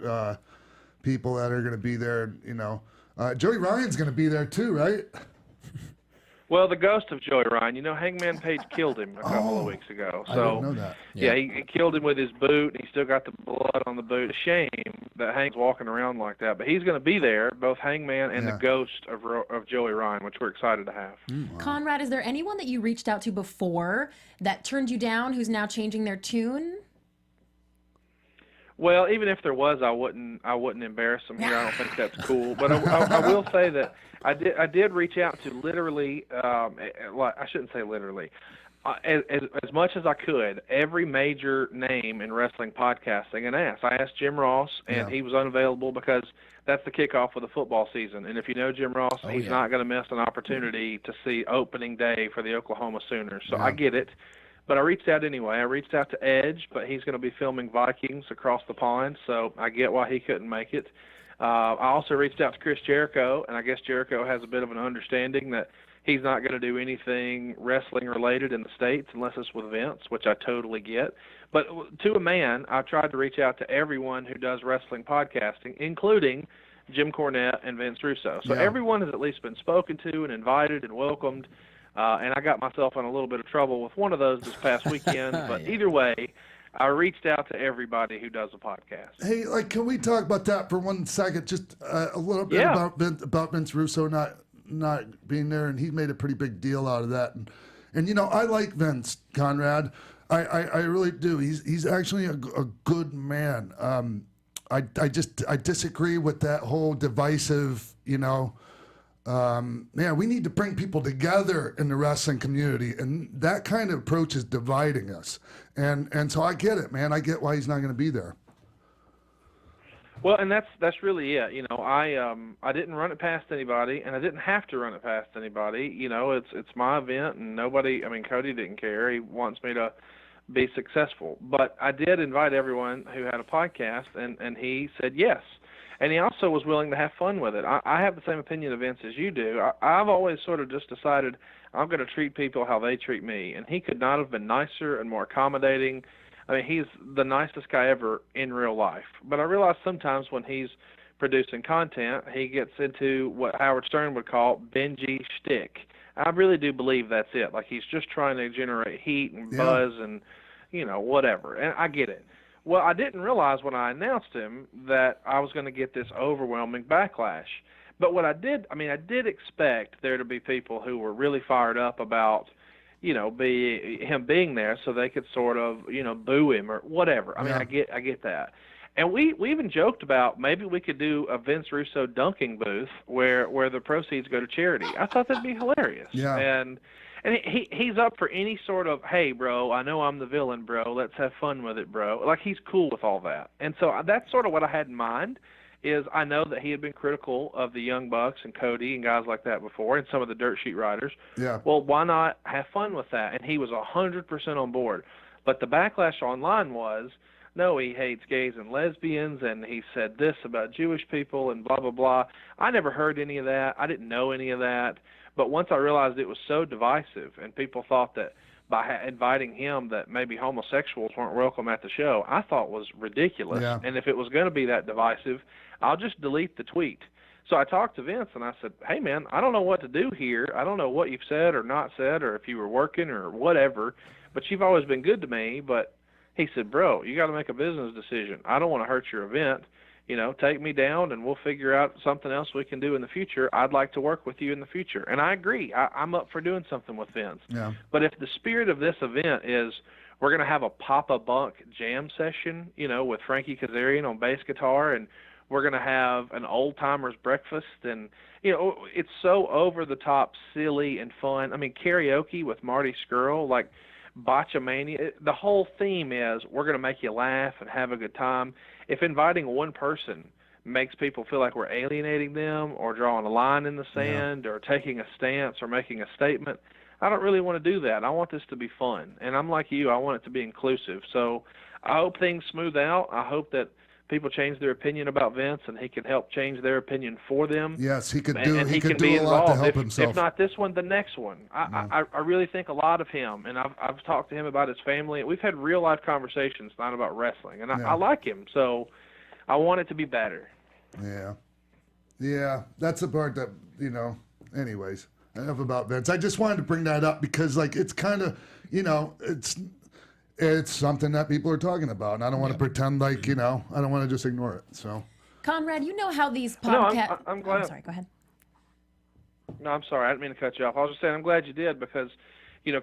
people that are going to be there. You know, Joey Ryan's going to be there too, right? Well, the ghost of Joey Ryan, you know, Hangman Page killed him a couple of weeks ago. So, I didn't know that. Yeah, he killed him with his boot, and he still got the blood on the boot. A shame that Hank's walking around like that. But he's going to be there, both Hangman and the ghost of Joey Ryan, which we're excited to have. Wow. Conrad, is there anyone that you reached out to before that turned you down who's now changing their tune? Well, even if there was, I wouldn't embarrass them here. I don't think that's cool. But I will say that I did reach out to literally, I shouldn't say literally, as much as I could, every major name in wrestling podcasting, and asked. I asked Jim Ross, and he was unavailable because that's the kickoff of the football season. And if you know Jim Ross, he's not going to miss an opportunity to see opening day for the Oklahoma Sooners. So I get it. But I reached out anyway. I reached out to Edge, but he's going to be filming Vikings across the pond, so I get why he couldn't make it. I also reached out to Chris Jericho, and I guess Jericho has a bit of an understanding that he's not going to do anything wrestling-related in the States unless it's with Vince, which I totally get. But to a man, I tried to reach out to everyone who does wrestling podcasting, including Jim Cornette and Vince Russo. So everyone has at least been spoken to and invited and welcomed. And I got myself in a little bit of trouble with one of those this past weekend. But either way, I reached out to everybody who does a podcast. Hey, can we talk about that for 1 second? Just a little bit about Vince Russo not being there, and he made a pretty big deal out of that. And you know, I like Vince, Conrad. I really do. He's actually a good man. I disagree with that whole divisive, man, we need to bring people together in the wrestling community, and that kind of approach is dividing us. And so I get it, man. I get why he's not going to be there. Well, and that's really it. I didn't run it past anybody, and I didn't have to run it past anybody. It's my event, and nobody. I mean, Cody didn't care. He wants me to be successful, but I did invite everyone who had a podcast, and he said yes. And he also was willing to have fun with it. I have the same opinion of Vince as you do. I've always sort of just decided I'm going to treat people how they treat me, and he could not have been nicer and more accommodating. I mean, he's the nicest guy ever in real life. But I realize sometimes when he's producing content, he gets into what Howard Stern would call bingy shtick. I really do believe that's it. Like, he's just trying to generate heat and buzz and, whatever. And I get it. Well, I didn't realize when I announced him that I was going to get this overwhelming backlash. But what I did expect there to be people who were really fired up about, him being there so they could sort of, boo him or whatever. I mean, I get that. And we even joked about maybe we could do a Vince Russo dunking booth where the proceeds go to charity. I thought that'd be hilarious. Yeah. And he's up for any sort of, hey, bro, I know I'm the villain, bro. Let's have fun with it, bro. Like, he's cool with all that. And so that's sort of what I had in mind. Is I know that he had been critical of the Young Bucks and Cody and guys like that before, and some of the dirt sheet riders. Yeah. Well, why not have fun with that? And he was 100% on board. But the backlash online was, no, he hates gays and lesbians, and he said this about Jewish people and blah, blah, blah. I never heard any of that. I didn't know any of that. But once I realized it was so divisive and people thought that by inviting him that maybe homosexuals weren't welcome at the show, I thought was ridiculous. Yeah. And if it was going to be that divisive, I'll just delete the tweet. So I talked to Vince, and I said, hey, man, I don't know what to do here. I don't know what you've said or not said or if you were working or whatever, but you've always been good to me. But he said, bro, you got to make a business decision. I don't want to hurt your event. Take me down, and we'll figure out something else we can do in the future. I'd like to work with you in the future. And I agree. I'm up for doing something with Vince. Yeah. But if the spirit of this event is we're going to have a Papa Bunk jam session, with Frankie Kazarian on bass guitar, and we're going to have an old-timers breakfast, and, it's so over-the-top, silly, and fun. I mean, karaoke with Marty Skrull, like Botchamania. The whole theme is we're going to make you laugh and have a good time. If inviting one person makes people feel like we're alienating them or drawing a line in the sand or taking a stance or making a statement, I don't really want to do that. I want this to be fun. And I'm like you, I want it to be inclusive. So I hope things smooth out. I hope that people change their opinion about Vince, and he can help change their opinion for them. Yes, he could do. And he could be do a lot to involved. help himself. If not this one, the next one. I really think a lot of him, and I've talked to him about his family. We've had real life conversations, not about wrestling, and I like him. So I want it to be better. Yeah. That's the part that Anyways, enough about Vince. I just wanted to bring that up because, like, it's kind of it's something that people are talking about, and I don't want to pretend like I don't want to just ignore it. So, Conrad, you know how these podcasts. No, I'm glad. I'm sorry. Go ahead. No, I'm sorry. I didn't mean to cut you off. I was just saying I'm glad you did because,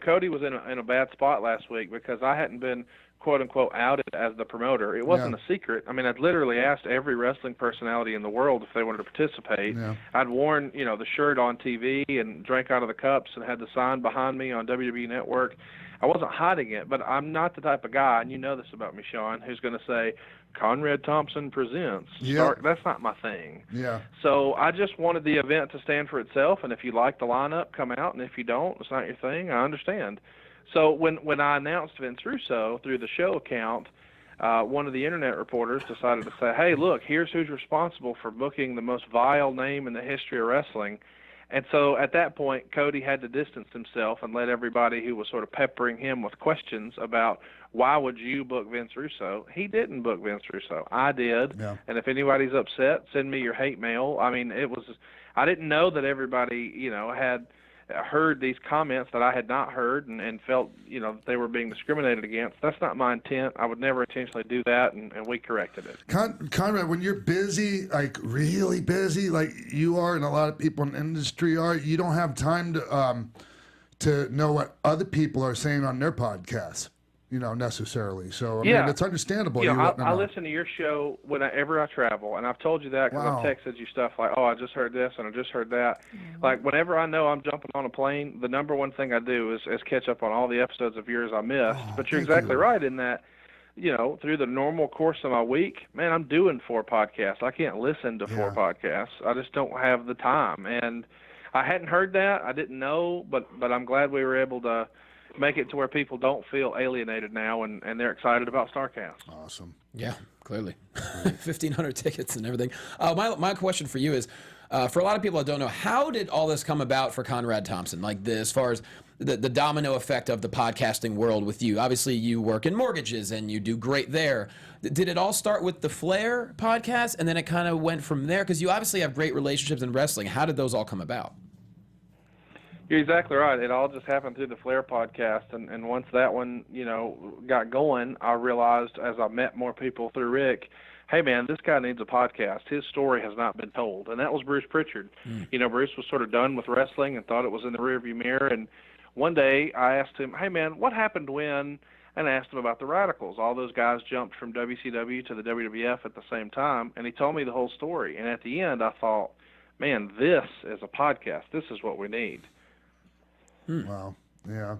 Cody was in a bad spot last week because I hadn't been quote unquote outed as the promoter. It wasn't a secret. I mean, I'd literally asked every wrestling personality in the world if they wanted to participate. Yeah. I'd worn the shirt on TV and drank out of the cups and had the sign behind me on Wwe Network. I wasn't hiding it, but I'm not the type of guy, and you know this about me, Sean, who's going to say, Conrad Thompson presents. That's not my thing. Yeah. So I just wanted the event to stand for itself, and if you like the lineup, come out, and if you don't, it's not your thing, I understand. So when I announced Vince Russo through the show account, one of the internet reporters decided to say, hey, look, here's who's responsible for booking the most vile name in the history of wrestling. And so at that point, Cody had to distance himself and let everybody who was sort of peppering him with questions about why would you book Vince Russo? He didn't book Vince Russo. I did. Yeah. And if anybody's upset, send me your hate mail. I mean, I didn't know that everybody, had heard these comments that I had not heard and felt, that they were being discriminated against. That's not my intent. I would never intentionally do that, and we corrected it. Conrad, when you're busy, like really busy, like you are and a lot of people in the industry are, you don't have time to know what other people are saying on their podcasts. necessarily. So I Yeah. mean, it's understandable. You know, letting them I know. listen to your show whenever I travel, and I've told you that because Wow. I've texted you stuff like, oh, I just heard this and I just heard that. Like, whenever I know I'm jumping on a plane, the number one thing I do is catch up on all the episodes of yours I missed. But you're thank exactly you. right in that, through the normal course of my week, man, I'm doing 4 podcasts. I can't listen to 4 podcasts. I just don't have the time. And I hadn't heard that. I didn't know, but I'm glad we were able to make it to where people don't feel alienated now, and they're excited about Starcast. Awesome. Yeah, clearly. 1,500 tickets and everything. My question for you is, for a lot of people that don't know, how did all this come about for Conrad Thompson? Like as far as the domino effect of the podcasting world with you. Obviously, you work in mortgages and you do great there. Did it all start with the Flair podcast, and then it kind of went from there? Because you obviously have great relationships in wrestling. How did those all come about? You're exactly right. It all just happened through the Flair podcast, and once that one, got going, I realized as I met more people through Rick, hey man, this guy needs a podcast. His story has not been told, and that was Bruce Pritchard. Bruce was sort of done with wrestling and thought it was in the rearview mirror, and one day I asked him, hey man, what happened when? And I asked him about the Radicals. All those guys jumped from WCW to the WWF at the same time, and he told me the whole story. And at the end, I thought, man, this is a podcast. This is what we need. Wow. Yeah.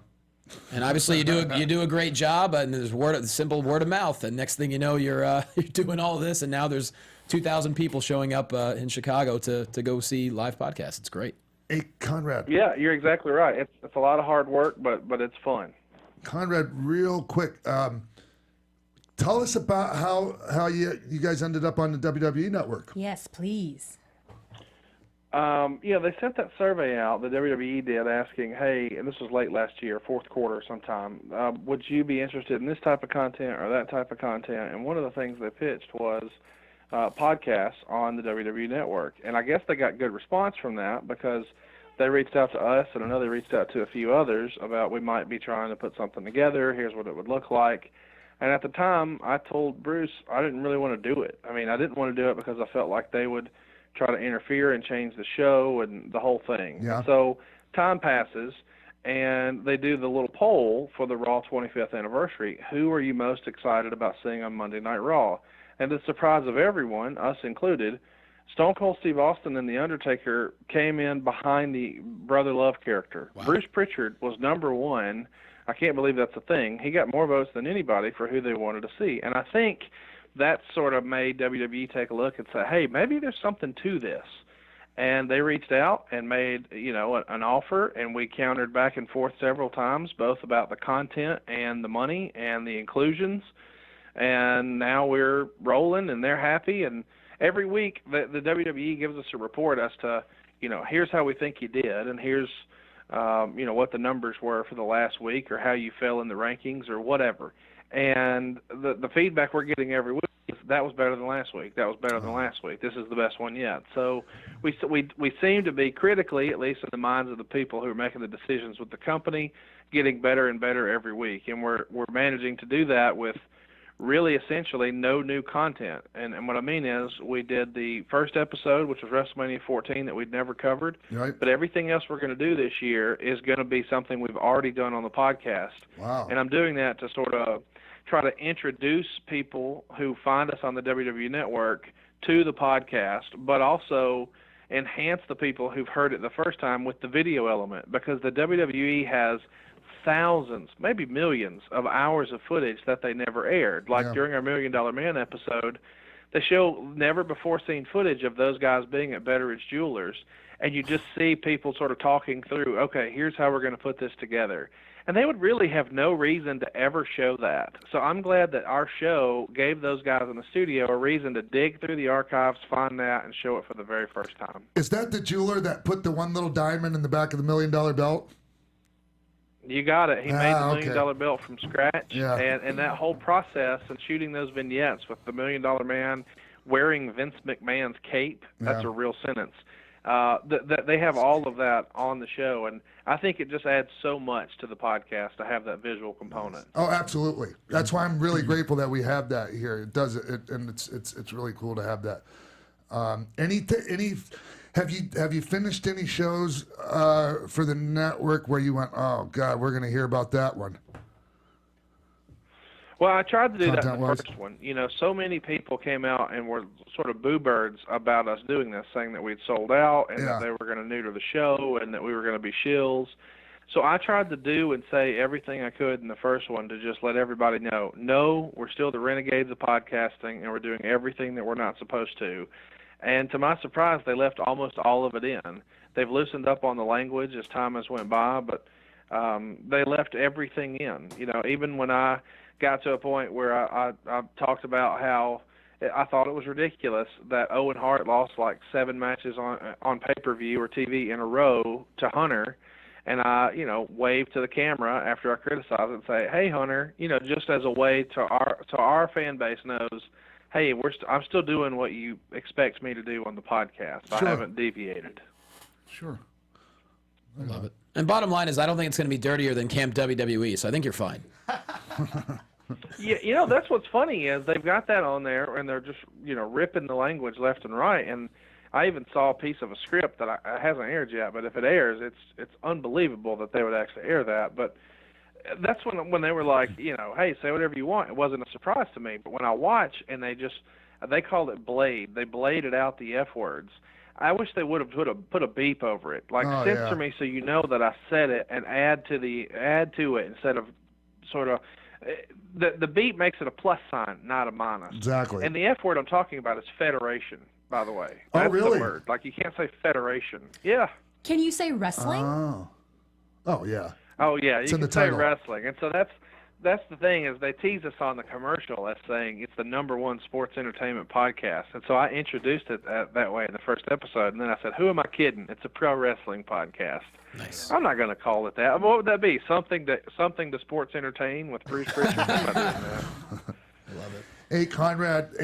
And obviously, you do a great job, and there's simple word of mouth. And next thing you know, you're doing all this, and now there's 2,000 people showing up in Chicago to go see live podcasts. It's great. Hey, Conrad. Yeah, you're exactly right. It's a lot of hard work, but it's fun. Conrad, real quick, tell us about how you guys ended up on the WWE Network. Yes, please. They sent that survey out, the WWE did, asking, hey, and this was late last year, fourth quarter sometime, would you be interested in this type of content or that type of content? And one of the things they pitched was podcasts on the WWE Network. And I guess they got good response from that because they reached out to us, and I know they reached out to a few others about we might be trying to put something together, here's what it would look like. And at the time, I told Bruce I didn't really want to do it. I mean, I didn't want to do it because I felt like they would try to interfere and change the show and the whole thing. Yeah. So time passes, and they do the little poll for the Raw 25th anniversary. Who are you most excited about seeing on Monday Night Raw? And to the surprise of everyone, us included, Stone Cold Steve Austin and The Undertaker came in behind the Brother Love character. Wow. Bruce Pritchard was number one. I can't believe that's a thing. He got more votes than anybody for who they wanted to see. And I think that sort of made WWE take a look and say, hey, maybe there's something to this. And they reached out and made, an offer, and we countered back and forth several times, both about the content and the money and the inclusions. And now we're rolling, and they're happy. And every week the WWE gives us a report as to, here's how we think you did, and here's, what the numbers were for the last week or how you fell in the rankings or whatever. And the feedback we're getting every week is that was better than last week. That was better than last week. This is the best one yet. So we seem to be critically, at least in the minds of the people who are making the decisions with the company, getting better and better every week. And we're managing to do that with really essentially no new content. And what I mean is we did the first episode, which was WrestleMania 14, that we'd never covered. Right. But everything else we're going to do this year is going to be something we've already done on the podcast. Wow. And I'm doing that to sort of try to introduce people who find us on the WWE Network to the podcast, but also enhance the people who've heard it the first time with the video element, because the WWE has thousands, maybe millions of hours of footage that they never aired. Like during our $1 Million Man episode, they show never before seen footage of those guys being at Betteridge Jewelers, and you just see people sort of talking through, okay, here's how we're going to put this together. And they would really have no reason to ever show that. So I'm glad that our show gave those guys in the studio a reason to dig through the archives, find that, and show it for the very first time. Is that the jeweler that put the one little diamond in the back of the $1 Million belt? You got it. He made the $1 okay. Million belt from scratch. Yeah. And that whole process and shooting those vignettes with the $1 Million Man wearing Vince McMahon's cape, that's a real sentence. They have all of that on the show, and I think it just adds so much to the podcast to have that visual component. Oh, absolutely. That's why I'm really grateful that we have that here. It does it, and it's really cool to have that. Have you finished any shows for the network where you went, oh God, we're gonna hear about that one? Well, I tried to do that in the Content-wise? first one. You know, so many people came out and were sort of boo-birds about us doing this, saying that we'd sold out and that they were going to neuter the show and that we were going to be shills. So I tried to do and say everything I could in the first one to just let everybody know, no, we're still the renegades of podcasting and we're doing everything that we're not supposed to. And to my surprise, they left almost all of it in. They've loosened up on the language as time has went by, but they left everything in. You know, even when I got to a point where I talked about how I thought it was ridiculous that Owen Hart lost like 7 matches on pay-per-view or TV in a row to Hunter, and I, you know, waved to the camera after I criticized it and say, hey, Hunter, you know, just as a way to our fan base knows, hey, I'm still doing what you expect me to do on the podcast. Sure. I haven't deviated. Sure. I love it. And bottom line is, I don't think it's going to be dirtier than Camp WWE, so I think you're fine. Yeah, you know, that's what's funny is they've got that on there, and they're just, you know, ripping the language left and right. And I even saw a piece of a script that hasn't aired yet, but if it airs, it's unbelievable that they would actually air that. But that's when they were like, you know, hey, say whatever you want. It wasn't a surprise to me. But when I watch and they called it blade. They bladed out the F words. I wish they would have put a beep over it, like censor me so you know that I said it, and add to it instead of sort of the beep makes it a plus sign, not a minus. Exactly. And the F word I'm talking about is federation, by the way. Oh, That's really? the word. Like you can't say federation. Yeah. Can you say wrestling? Oh yeah. Oh yeah, It's you in can the say title. wrestling, and so that's the thing is they tease us on the commercial as saying it's the #1 sports entertainment podcast, and so I introduced it that way in the first episode, and then I said, "Who am I kidding? It's a pro wrestling podcast." Nice. I'm not going to call it that. I mean, what would that be? Something to sports entertain with Bruce Pritchard? I'm not doing that. I love it. Hey, Conrad,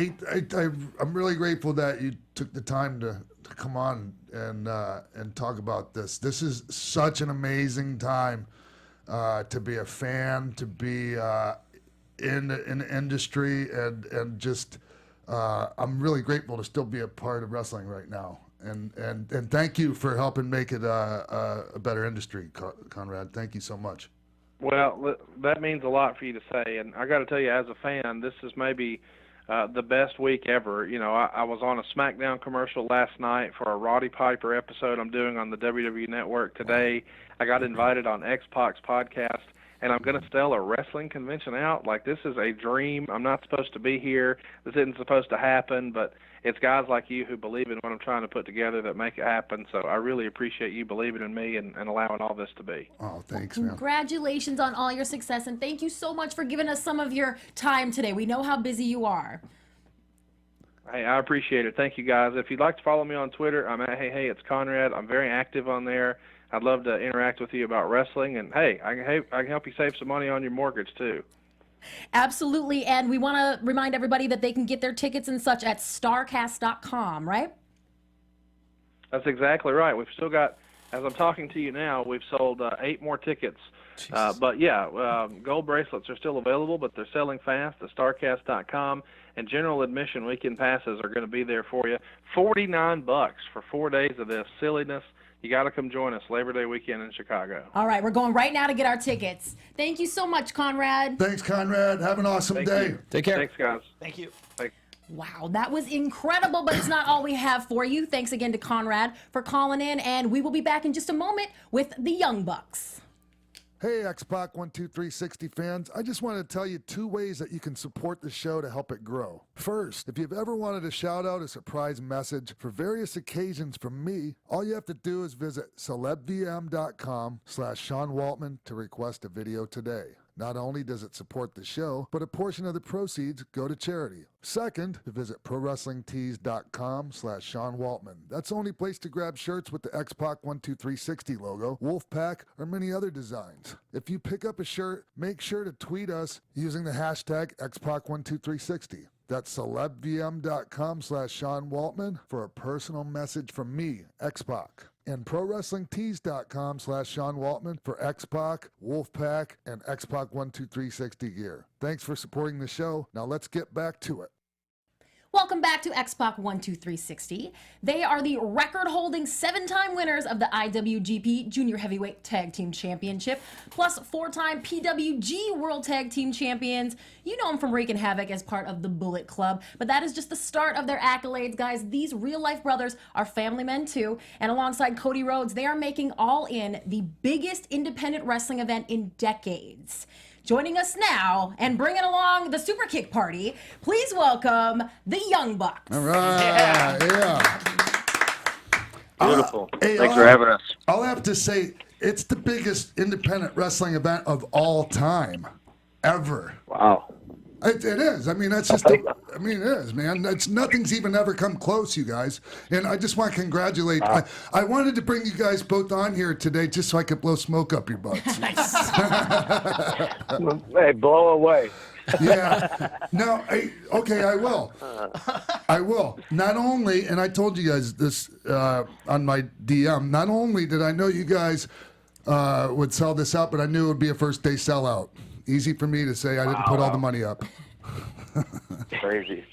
I'm really grateful that you took the time to come on and talk about this. This is such an amazing time to be a fan, to be in the industry, and just I'm really grateful to still be a part of wrestling right now. And thank you for helping make it a better industry, Conrad. Thank you so much. Well, that means a lot for you to say, and I got to tell you, as a fan, this is maybe the best week ever. You know, I was on a SmackDown commercial last night for a Roddy Piper episode I'm doing on the Wwe Network today. I got invited on X-Pac's podcast, and I'm going to sell a wrestling convention out. Like, this is a dream. I'm not supposed to be here. This isn't supposed to happen, but it's guys like you who believe in what I'm trying to put together that make it happen. So I really appreciate you believing in me and allowing all this to be. Oh, thanks, man. Congratulations on all your success, and thank you so much for giving us some of your time today. We know how busy you are. Hey, I appreciate it. Thank you, guys. If you'd like to follow me on Twitter, I'm at Hey, it's Conrad. I'm very active on there. I'd love to interact with you about wrestling. And, hey, I can help you save some money on your mortgage, too. Absolutely, and we want to remind everybody that they can get their tickets and such at Starcast.com, right? That's exactly right. We've still got, as I'm talking to you now, we've sold 8 more tickets. But, yeah, gold bracelets are still available, but they're selling fast at Starcast.com. And general admission weekend passes are going to be there for you. $49 for 4 days of this silliness. You got to come join us Labor Day weekend in Chicago. All right, we're going right now to get our tickets. Thank you so much, Conrad. Thanks, Conrad. Have an awesome day. You. Take care. Thanks, guys. Thank you. Wow, that was incredible, but it's not all we have for you. Thanks again to Conrad for calling in, and we will be back in just a moment with the Young Bucks. Hey, X-Pac 12360 fans, I just wanted to tell you 2 ways that you can support the show to help it grow. First, if you've ever wanted to shout out a surprise message for various occasions from me, all you have to do is visit celebvm.com/Sean Waltman to request a video today. Not only does it support the show, but a portion of the proceeds go to charity. Second, visit ProWrestlingTees.com/Sean Waltman. That's the only place to grab shirts with the X-Pac 12360 logo, Wolfpack, or many other designs. If you pick up a shirt, make sure to tweet us using the hashtag X-Pac 12360. That's celebvm.com/Sean Waltman for a personal message from me, X-Pac. And ProWrestlingTees.com/Sean Waltman for X-Pac, Wolfpack, and X-Pac 12360 gear. Thanks for supporting the show. Now let's get back to it. Welcome back to X-Pac 12360. They are the record-holding 7-time winners of the IWGP Junior Heavyweight Tag Team Championship, plus 4-time PWG World Tag Team Champions. You know them from wreaking havoc as part of the Bullet Club, but that is just the start of their accolades, guys. These real-life brothers are family men, too, and alongside Cody Rhodes, they are making All In the biggest independent wrestling event in decades. Joining us now and bringing along the Super Kick Party, please welcome the Young Bucks. All right, yeah. Beautiful. Hey, Thanks for having us. I'll have to say, it's the biggest independent wrestling event of all time, ever. Wow. It is. I mean, that's just. It is, man. Nothing's even ever come close, you guys. And I just want to congratulate. I wanted to bring you guys both on here today just so I could blow smoke up your butts. Nice. Hey, blow away. Yeah. No. Okay, I will. I will. Not only, and I told you guys this on my DM. Not only did I know you guys would sell this out, but I knew it would be a first day sellout. Easy for me to say. I didn't put all the money up. Crazy.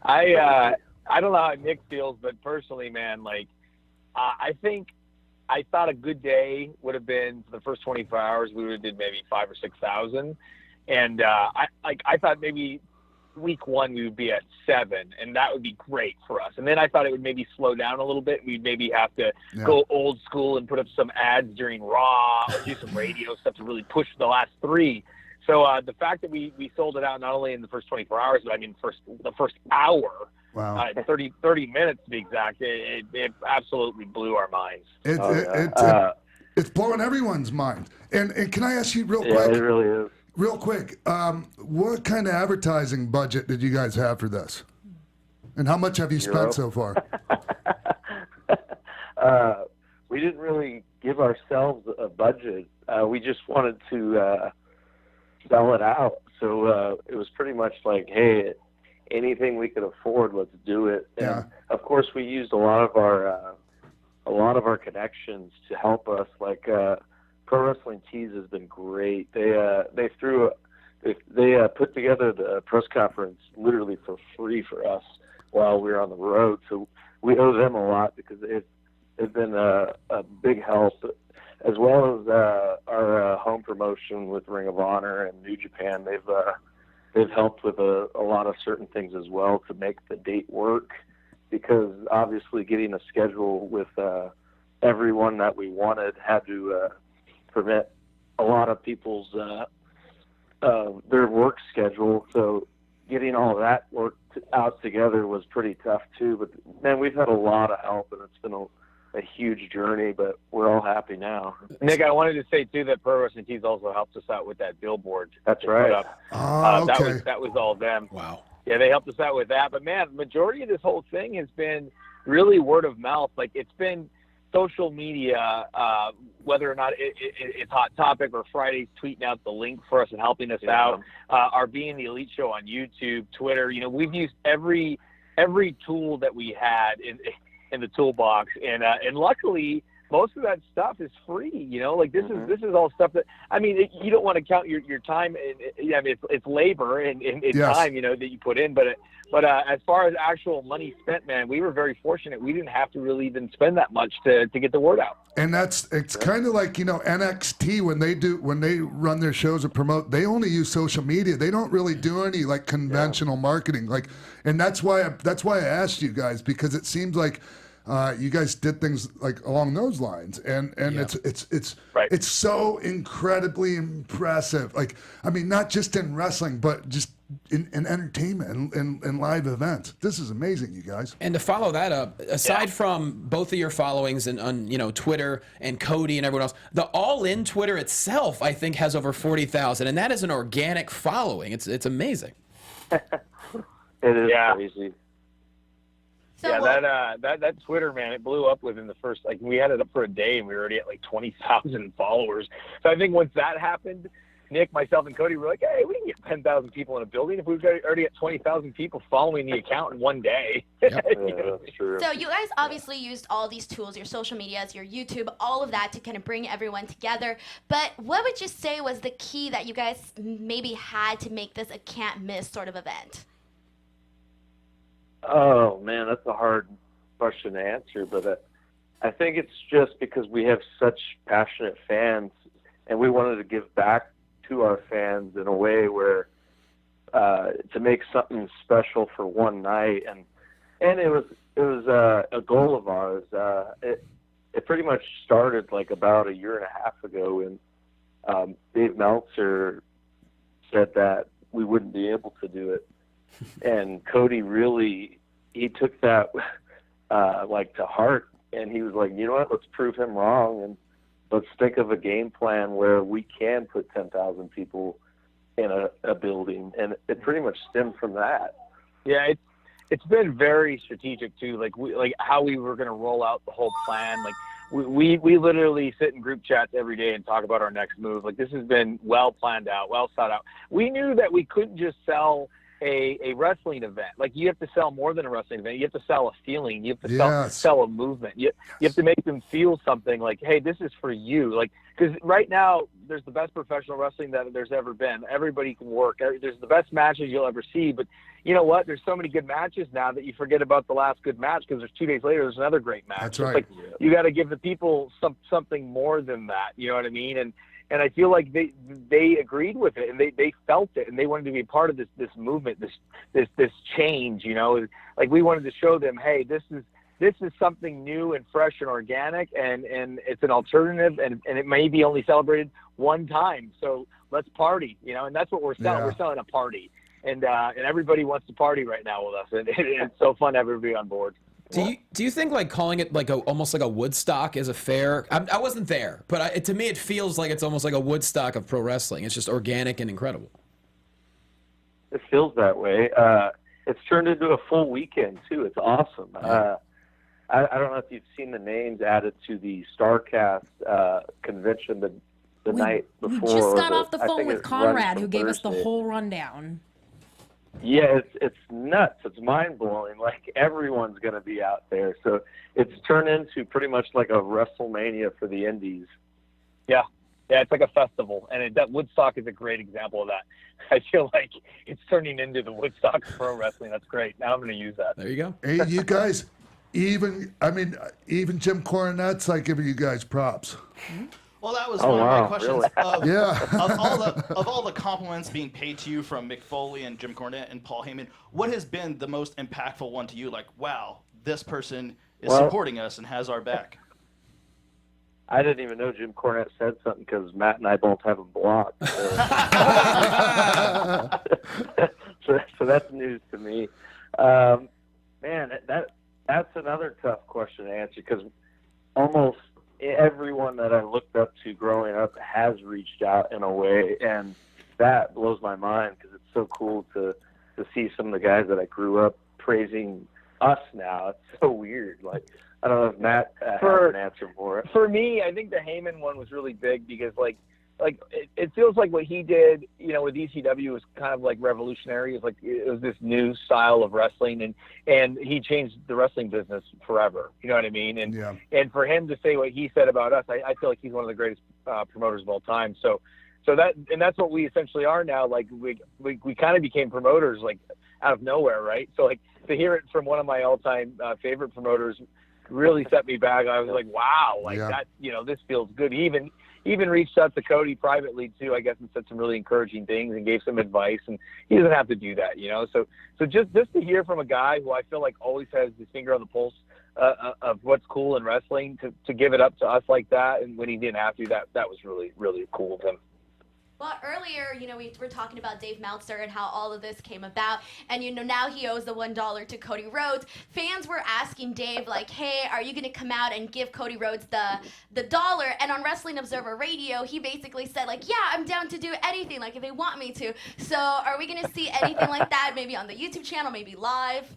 I don't know how Nick feels, but personally, man, like I think I thought a good day would have been for the first 24 hours. We would have did maybe 5,000 or 6,000, and I thought maybe week one we would be at 7, and that would be great for us. And then I thought it would maybe slow down a little bit. We'd maybe have to go old school and put up some ads during Raw or do some radio stuff to really push the last 3. So the fact that we sold it out not only in the first 24 hours, but I mean the first hour, Wow. 30 minutes to be exact, it absolutely blew our minds. It's blowing everyone's mind. And can I ask you real quick? Yeah, it really is. Real quick, what kind of advertising budget did you guys have for this? And how much have you spent so far? We didn't really give ourselves a budget. We just wanted to sell it out. So it was pretty much like, hey, anything we could afford, let's do it. Yeah. And of course, we used a lot of our connections to help us. Like Pro Wrestling Tees has been great. They put together the press conference literally for free for us while we were on the road. So we owe them a lot because they've been a big help, as well as our home promotion with Ring of Honor and New Japan. They've helped with a lot of certain things as well to make the date work, because obviously getting a schedule with everyone that we wanted had to permit a lot of people's their work schedule. So getting all of that worked out together was pretty tough too. But man, we've had a lot of help, and it's been a huge journey, but we're all happy now. Nick, I wanted to say too that Pro Wrestling Tees also helped us out with that billboard. That's right. Okay. That was all them. Wow. Yeah, they helped us out with that. But man, majority of this whole thing has been really word of mouth. Like, it's been social media, whether or not it's Hot Topic or Friday's tweeting out the link for us and helping us out. Our Being the Elite show on YouTube, Twitter. You know, we've used every tool that we had in the toolbox, and luckily most of that stuff is free. You know, like this is all stuff that, I mean, you don't want to count your time. I mean, it's labor and Yes. time, you know, that you put in. But as far as actual money spent, man, we were very fortunate. We didn't have to really even spend that much to get the word out. And it's kind of like, you know, NXT when they run their shows or promote, they only use social media. They don't really do any like conventional marketing. Like, and that's why I asked you guys, because it seems like you guys did things like along those lines, and it's Right. it's so incredibly impressive. Like, I mean, not just in wrestling, but just in entertainment and live events. This is amazing, you guys. And to follow that up, aside from both of your followings and on, you know, Twitter and Cody and everyone else, the All In Twitter itself, I think, has over 40,000, and that is an organic following. It's amazing. It is Yeah. crazy. So Yeah, that Twitter, man, it blew up within the first, like, we had it up for a day and we were already at like 20,000 followers. So I think once that happened, Nick, myself, and Cody were like, hey, we can get 10,000 people in a building if we've already got 20,000 people following the account in one day. Yep. You Yeah, know? that's true. So you guys obviously used all these tools, your social medias, your YouTube, all of that to kind of bring everyone together. But what would you say was the key that you guys maybe had to make this a can't miss sort of event? Oh man, that's a hard question to answer, but I think it's just because we have such passionate fans, and we wanted to give back to our fans in a way where to make something special for one night, and it was a goal of ours. It pretty much started like about a year and a half ago when Dave Meltzer said that we wouldn't be able to do it. And Cody he took that like to heart, and he was like, you know what, let's prove him wrong, and let's think of a game plan where we can put 10,000 people in a building. And it pretty much stemmed from that. Yeah, it's been very strategic too, like how we were going to roll out the whole plan. Like we literally sit in group chats every day and talk about our next move. Like this has been well planned out, well thought out. We knew that we couldn't just sell a wrestling event. Like you have to sell more than a wrestling event. You have to sell a feeling. You have to sell a movement. You have to make them feel something like, hey, this is for you. Like, because right now there's the best professional wrestling that there's ever been. Everybody can work. There's the best matches you'll ever see. But you know what? There's so many good matches now that you forget about the last good match because there's 2 days later there's another great match. That's right. right. It's like you got to give the people something more than that. You know what I mean? And I feel like they agreed with it, and they felt it, and they wanted to be part of this movement, this change. You know, like we wanted to show them, hey, this is something new and fresh and organic, and it's an alternative, and it may be only celebrated one time. So let's party, you know, and that's what we're selling. Yeah. We're selling a party, and everybody wants to party right now with us, and it's so fun to have everybody on board. Do you think like calling it like almost like a Woodstock is a fair? I wasn't there, but to me it feels like it's almost like a Woodstock of pro wrestling. It's just organic and incredible. It feels that way. It's turned into a full weekend too. It's awesome. I don't know if you've seen the names added to the Starcast convention the night before. We just got off the phone with Conrad, who gave us the whole rundown. Yeah, it's nuts. It's mind-blowing. Like, everyone's going to be out there. So it's turned into pretty much like a WrestleMania for the indies. Yeah, it's like a festival. And that Woodstock is a great example of that. I feel like it's turning into the Woodstock of pro wrestling. That's great. Now I'm going to use that. There you go. Hey, you guys, even Jim Cornette's like giving you guys props. Well, that was one of my questions. Really? Of all the compliments being paid to you from Mick Foley and Jim Cornette and Paul Heyman, what has been the most impactful one to you? Like, wow, this person is supporting us and has our back. I didn't even know Jim Cornette said something because Matt and I both have him blocked. So that's news to me. Man, that's another tough question to answer because almost everyone that I looked up to growing up has reached out in a way, and that blows my mind because it's so cool to see some of the guys that I grew up praising us now. It's so weird. Like, I don't know if Matt has an answer for it. For me, I think the Heyman one was really big because, like it feels like what he did, you know, with ECW was kind of like revolutionary. It was this new style of wrestling, and he changed the wrestling business forever. You know what I mean? And for him to say what he said about us, I feel like he's one of the greatest promoters of all time. So that's what we essentially are now. Like we kind of became promoters like out of nowhere, right? So like to hear it from one of my all-time favorite promoters really set me back. I was like, wow, that, you know, this feels good. He even reached out to Cody privately too, I guess, and said some really encouraging things and gave some advice, and he doesn't have to do that, you know? So just to hear from a guy who I feel like always has his finger on the pulse of what's cool in wrestling, to give it up to us like that, and when he didn't have to, that was really, really cool of him. Well, earlier, you know, we were talking about Dave Meltzer and how all of this came about. And, you know, now he owes the $1 to Cody Rhodes. Fans were asking Dave, like, hey, are you going to come out and give Cody Rhodes the dollar? And on Wrestling Observer Radio, he basically said, like, yeah, I'm down to do anything, like, if they want me to. So are we going to see anything like that, maybe on the YouTube channel, maybe live?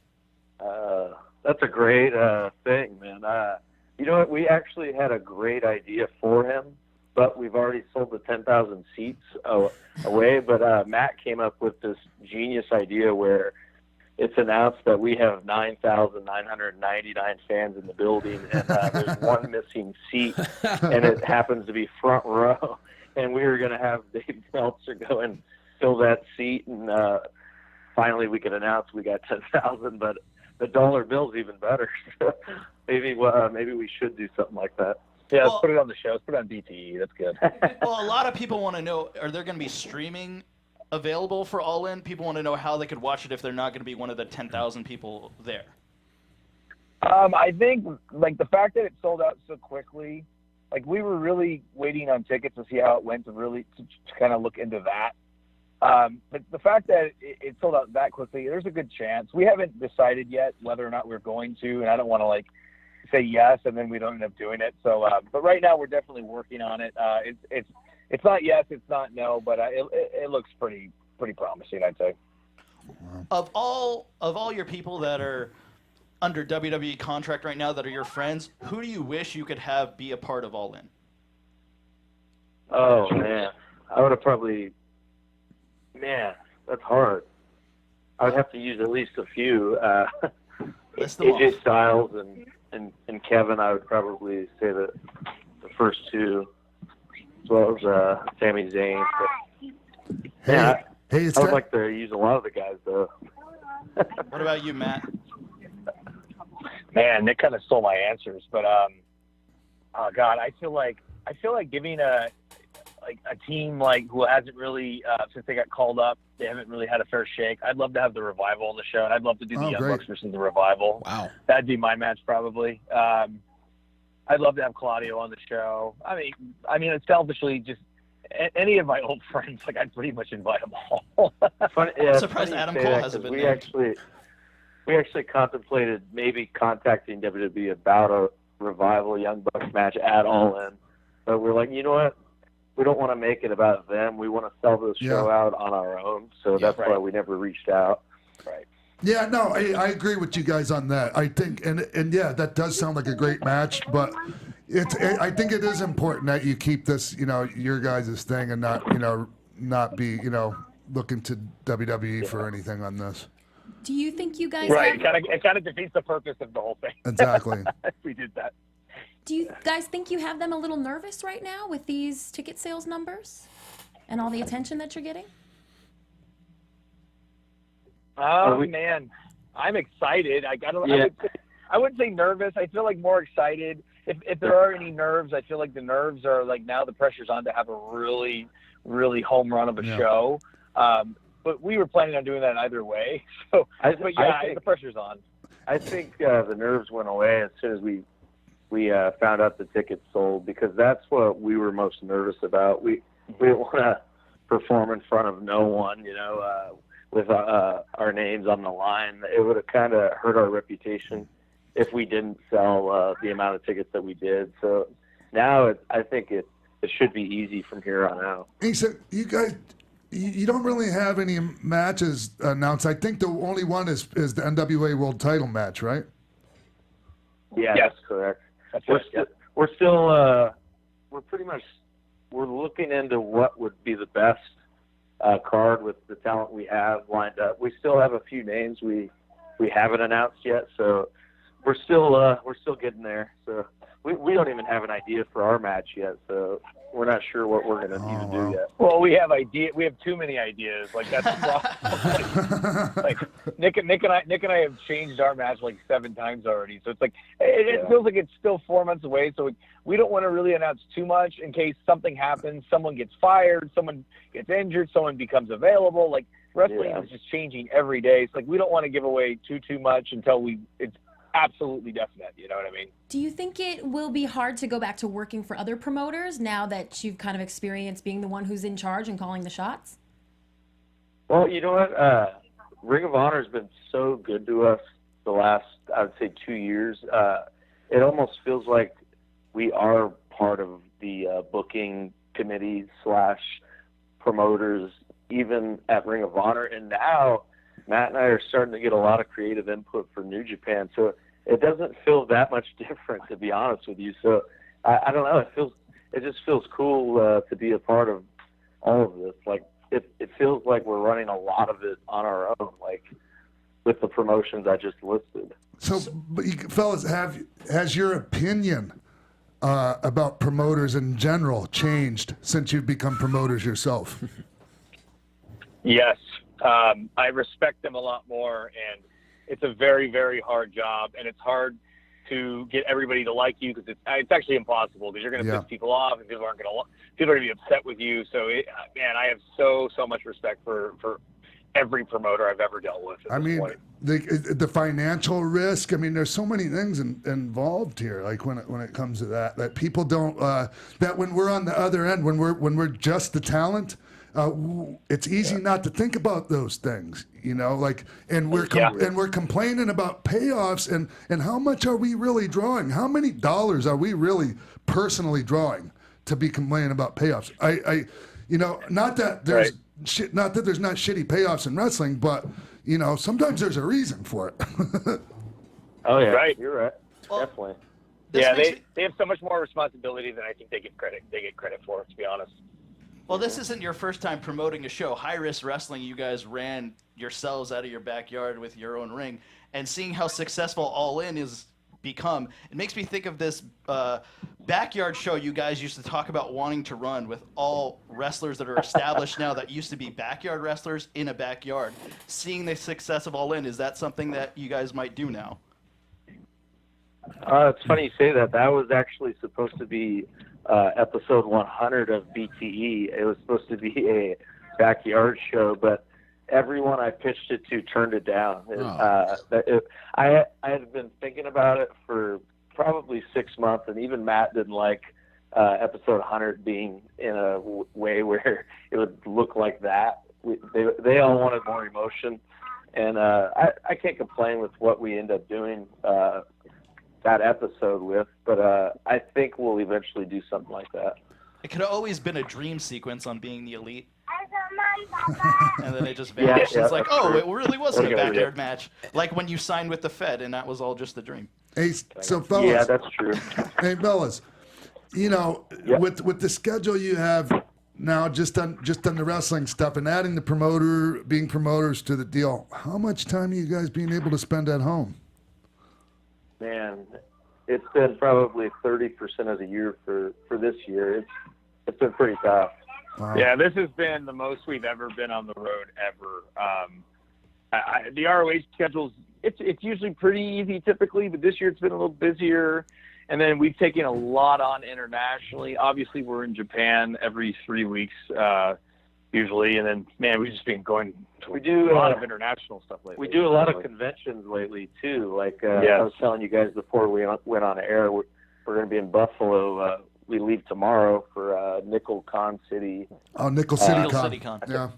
That's a great thing, man. You know what? We actually had a great idea for him, but we've already sold the 10,000 seats away. But Matt came up with this genius idea where it's announced that we have 9,999 fans in the building, and there's one missing seat, and it happens to be front row. And we were going to have Dave Meltzer go and fill that seat, and finally we could announce we got 10,000. But the dollar bill's even better. maybe we should do something like that. Yeah, let's put it on the show. Let's put it on BTE. That's good. Well, a lot of people want to know, are there going to be streaming available for All In? People want to know how they could watch it if they're not going to be one of the 10,000 people there. I think, like, the fact that it sold out so quickly, like, we were really waiting on tickets to see how it went to kind of look into that. But the fact that it sold out that quickly, there's a good chance. We haven't decided yet whether or not we're going to, and I don't want to, like, say yes and then we don't end up doing it. So, but right now we're definitely working on it. It's not yes, it's not no, but it looks pretty promising, I'd say. Of all your people that are under WWE contract right now that are your friends, who do you wish you could have be a part of All In? Oh man, I would have probably. Man, that's hard. I would have to use at least a few. AJ Styles and Kevin, I would probably say the first two, as well as Sami Zayn. But, yeah, I would like to use a lot of the guys though. What about you, Matt? Man, Nick kind of stole my answers, but oh God, I feel like giving a team like who hasn't really since they got called up, they haven't really had a fair shake. I'd love to have the Revival on the show, and I'd love to do the Young Bucks versus the Revival. Wow, that'd be my match probably. I'd love to have Claudio on the show. I mean, selfishly, just any of my old friends, like I'd pretty much invite them all. Funny, I'm surprised Adam Cole hasn't been there. We actually contemplated maybe contacting WWE about a Revival Young Bucks match at All In, but we're like, you know what? We don't want to make it about them. We want to sell this show out on our own, so that's why we never reached out. Right. Yeah, no, I agree with you guys on that. I think, and yeah, that does sound like a great match, but I think it is important that you keep this, your guys' thing, and not be, looking to WWE for anything on this. Do you think you guys Right, it kind of defeats the purpose of the whole thing. Exactly. If we did that. Do you guys think you have them a little nervous right now with these ticket sales numbers and all the attention that you're getting? Oh man, I'm excited. I wouldn't say nervous. I feel like more excited. If there are any nerves, I feel like the nerves are like now the pressure's on to have a really, really home run of a show. But we were planning on doing that either way. So, the pressure's on. I think the nerves went away as soon as we found out the tickets sold, because that's what we were most nervous about. We didn't want to perform in front of no one, with our names on the line. It would have kind of hurt our reputation if we didn't sell the amount of tickets that we did. So now I think it should be easy from here on out. He said, you guys, you don't really have any matches announced. I think the only one is the NWA World Title match, right? Yeah, Yes. That's correct. That's We're still we're looking into what would be the best card with the talent we have lined up. We still have a few names we haven't announced yet, so we're still getting there. So we don't even have an idea for our match yet, so we're not sure what we're going to need to do yet. Well, we have too many ideas. Like that's the problem. like Nick and I have changed our match like 7 times already. So it's like it feels like it's still 4 months away. So we don't want to really announce too much in case something happens. Someone gets fired, someone gets injured, someone becomes available. Like wrestling is just changing every day. It's like we don't want to give away too much until it's absolutely definite. You know what I mean? Do you think it will be hard to go back to working for other promoters now that you've kind of experienced being the one who's in charge and calling the shots? Well, you know what? Ring of Honor has been so good to us the last, I would say, 2 years. It almost feels like we are part of the booking committee / promoters, even at Ring of Honor. And now Matt and I are starting to get a lot of creative input for New Japan. So it doesn't feel that much different, to be honest with you. So I don't know. It just feels cool to be a part of all of this. Like it feels like we're running a lot of it on our own, like with the promotions I just listed. So, but fellas, has your opinion about promoters in general changed since you've become promoters yourself? Yes. I respect them a lot more, and it's a very, very hard job, and it's hard to get everybody to like you because it's actually impossible because you're going to piss people off and people are going to be upset with you. So, man, I have so much respect for every promoter I've ever dealt with. I mean, the financial risk. I mean, there's so many things involved here. Like when it comes to that people don't. That when we're on the other end, when we're just the talent, it's easy not to think about those things. You know, like, and we're complaining about payoffs and how much are we really drawing? How many dollars are we really personally drawing to be complaining about payoffs? Not that there's. Not that there's not shitty payoffs in wrestling, but sometimes there's a reason for it. Oh yeah, right. You're right. Well, Definitely. Yeah, they have so much more responsibility than I think they get credit for, to be honest. Well, this isn't your first time promoting a show. High Risk Wrestling, you guys ran yourselves out of your backyard with your own ring, and seeing how successful All In is become, it makes me think of this backyard show you guys used to talk about wanting to run with all wrestlers that are established now that used to be backyard wrestlers in a backyard. Seeing the success of All In, is that something that you guys might do now? It's funny you say that. That was actually supposed to be episode 100 of BTE. It was supposed to be a backyard show, but everyone I pitched it to turned it down. I had been thinking about it for probably 6 months, and even Matt didn't like episode 100 being in a way where it would look like that. They all wanted more emotion, and I can't complain with what we end up doing that episode with, but I think we'll eventually do something like that. It could have always been a dream sequence on being the elite. And then it just vanished. It's like, it really wasn't a backyard match. Like when you signed with the Fed, and that was all just a dream. Hey, so fellas. Yeah, that's true. Hey, fellas. With the schedule you have now, just on the wrestling stuff, and adding the being promoters to the deal, how much time are you guys being able to spend at home? Man, it's been probably 30% of the year for this year. It's been pretty tough. Wow. Yeah, this has been the most we've ever been on the road ever. The ROH schedule's it's usually pretty easy typically, but this year it's been a little busier. And then we've taken a lot on internationally. Obviously, we're in Japan every 3 weeks usually, and then man, we've just been going. We do a lot of international stuff lately. We do a lot of conventions lately too. Like I was telling you guys before we went on air, we're going to be in Buffalo. We leave tomorrow for Nickel City. Oh, Nickel City Con. Yeah.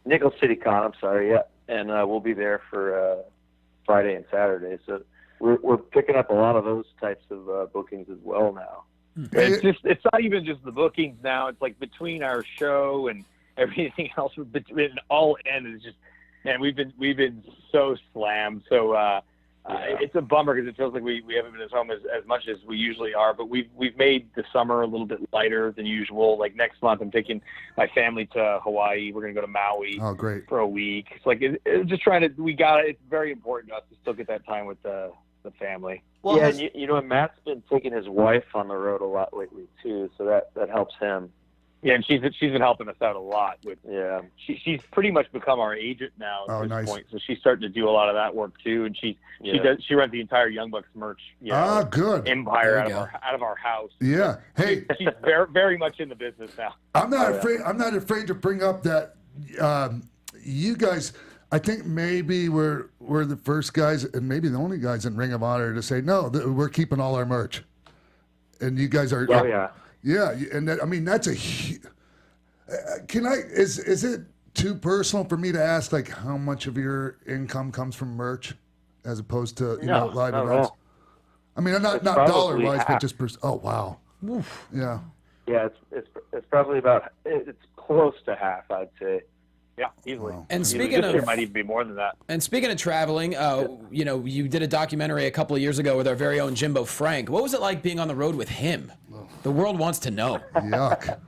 Nickel City Con. I'm sorry. Yeah, and we'll be there for Friday and Saturday. So we're picking up a lot of those types of bookings as well now. It's not even just the bookings now. It's like between our show and everything else, between All In is just, man, we've been so slammed. So it's a bummer because it feels like we haven't been at home as much as we usually are. But we've made the summer a little bit lighter than usual. Like next month, I'm taking my family to Hawaii. We're gonna go to Maui. Oh, great. For a week. It's like it's just trying to. It's very important to us to still get that time with the family. Well, yeah, and you know, Matt's been taking his wife on the road a lot lately too, so that helps him. Yeah, and she's been helping us out a lot with. Yeah, she's pretty much become our agent now at this point, so she's starting to do a lot of that work too, and she runs the entire Young Bucks merch. Good empire out of our house. Yeah, hey, she's very very much in the business now. I'm not afraid to bring up that you guys. I think maybe we're the first guys and maybe the only guys in Ring of Honor to say no. We're keeping all our merch, and you guys are. Oh yeah. Yeah, and that's a. Is it too personal for me to ask like how much of your income comes from merch, as opposed to live events? I mean, not dollar wise, but just oh wow. Oof. Yeah. Yeah, it's probably it's close to half, I'd say. Yeah, easily. Wow. And speaking of, there might even be more than that. And speaking of traveling, you did a documentary a couple of years ago with our very own Jimbo Frank. What was it like being on the road with him? The world wants to know. Yuck.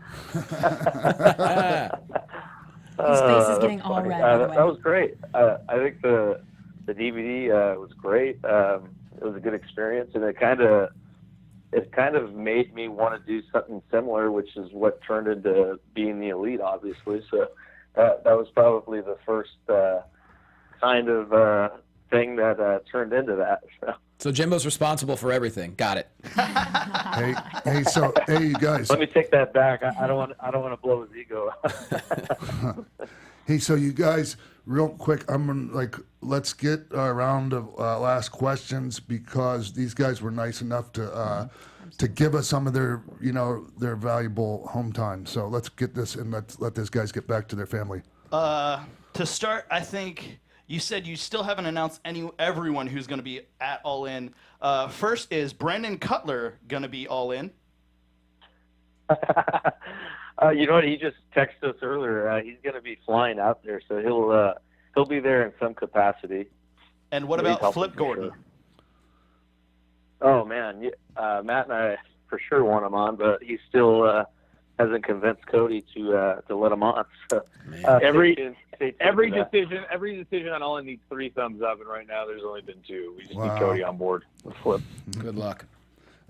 His face is getting all red. That was great. I think the DVD was great. It was a good experience, and it kind of made me want to do something similar, which is what turned into being the elite, obviously. So that was probably the first kind of thing that turned into that. So Jimbo's responsible for everything. Got it. Hey, you guys. Let me take that back. I don't want to blow his ego. Hey, so you guys, real quick, let's get a round of last questions because these guys were nice enough to give us some of their valuable home time. So let's get this and let these guys get back to their family. To start, I think you said you still haven't announced everyone who's going to be at All In. First, is Brandon Cutler going to be All In? You know what? He just texted us earlier. He's going to be flying out there, so he'll be there in some capacity. And what about Flip Gordon? Oh man, Matt and I for sure want him on, but he still hasn't convinced Cody to let him on. So, every decision on All In needs 3 thumbs up, and right now there's only been 2. We just need Cody on board with Flip. Good luck.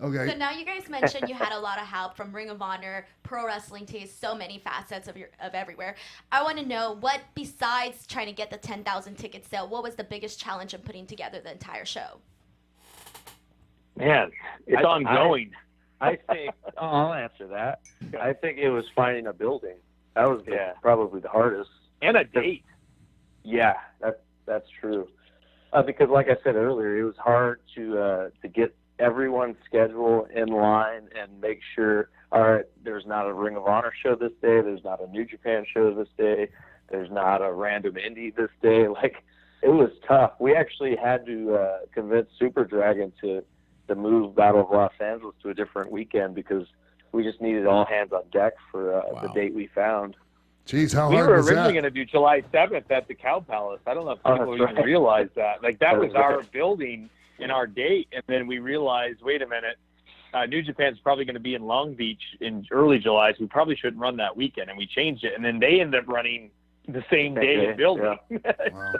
Okay. So now you guys mentioned you had a lot of help from Ring of Honor, Pro Wrestling Tees, so many facets of everywhere. I want to know what, besides trying to get the 10,000 ticket sale, what was the biggest challenge in putting together the entire show? Man, It's ongoing. I think I'll answer that. I think it was finding a building. That was probably the hardest. And a date. Yeah, that's true. Because like I said earlier, it was hard to get everyone's schedule in line and make sure, all right, there's not a Ring of Honor show this day, there's not a New Japan show this day, there's not a random indie this day. Like, it was tough. We actually had to convince Super Dragon to move Battle of Los Angeles to a different weekend because we just needed all hands on deck for the date we found. Jeez, how we hard were was that? originally going to do July 7th at the Cow Palace. I don't know if people even realize that. Like, that was our building and our date, and then we realized, wait a minute, New Japan's probably going to be in Long Beach in early July, so we probably shouldn't run that weekend, and we changed it, and then they ended up running the same day and building. Yeah. Wow.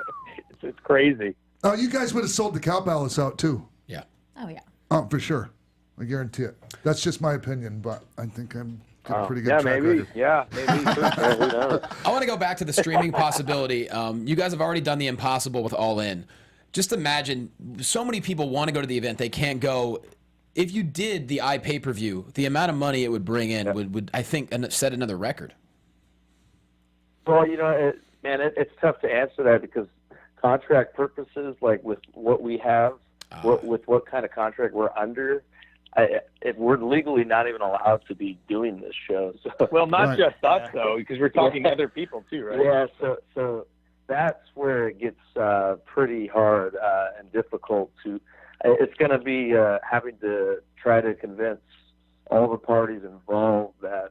It's crazy. Oh, you guys would have sold the Cow Palace out too. Yeah. Oh, yeah. Oh, for sure. I guarantee it. That's just my opinion, but I think I'm got a pretty good track maybe. record. Yeah, maybe. Who knows? I want to go back to the streaming possibility. You guys have already done the impossible with All In. Just imagine, so many people want to go to the event, they can't go. If you did the pay-per-view, the amount of money it would bring in would I think, set another record. Well, it's tough to answer that because contract purposes, like with what we have, with what kind of contract we're under, if we're legally not even allowed to be doing this show. So. Well, not just us, though, because we're talking other people, too, right? Yeah, so that's where it gets pretty hard and difficult to. It's going to be having to try to convince all the parties involved that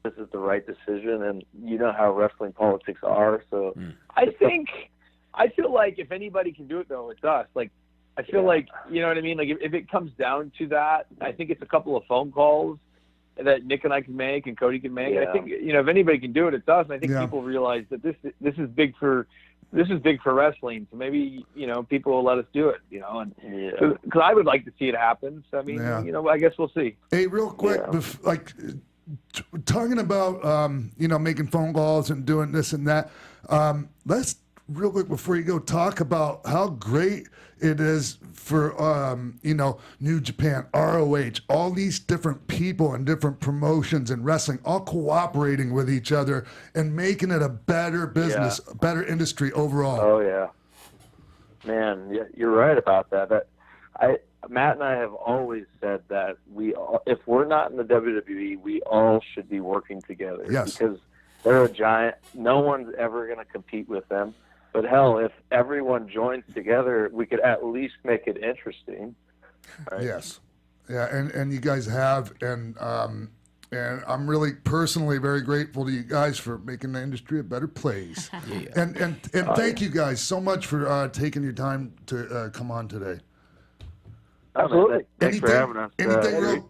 this is the right decision, and you know how wrestling politics are. So I feel like if anybody can do it, though, it's us. Like, I feel like, you know what I mean? Like, if it comes down to that, I think it's a couple of phone calls that Nick and I can make and Cody can make. Yeah. I think, if anybody can do it, it's us. And I think people realize that this is big for wrestling. So maybe, people will let us do it, and because I would like to see it happen. So, I mean, I guess we'll see. Hey, real quick, talking about, making phone calls and doing this and that, let's real quick before you go talk about how great it is for, New Japan, ROH, all these different people and different promotions and wrestling, all cooperating with each other and making it a better business, a better industry overall. Oh, yeah. Man, you're right about that. Matt and I have always said that if we're not in the WWE, we all should be working together. Yes. Because they're a giant. No one's ever going to compete with them. But hell, if everyone joins together, we could at least make it interesting. Right? Yes. Yeah, and you guys have, and I'm really personally very grateful to you guys for making the industry a better place. And thank you guys so much for taking your time to come on today. Absolutely. Thanks for having us.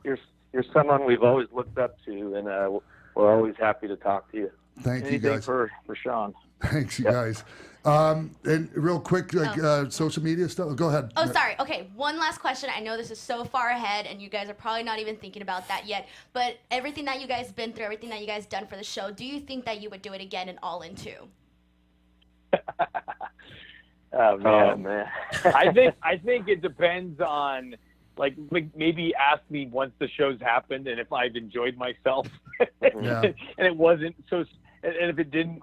You're someone we've always looked up to, and we're always happy to talk to you. Thank you guys. for Sean. Thanks, you guys. And real quick, social media stuff. Go ahead. Oh, sorry. Okay, one last question. I know this is so far ahead, and you guys are probably not even thinking about that yet. But everything that you guys been through, everything that you guys done for the show, do you think that you would do it again and All In too? Oh man, Oh man. I think it depends on like maybe ask me once the show's happened and if I've enjoyed myself, Yeah. and it wasn't so, and if it didn't,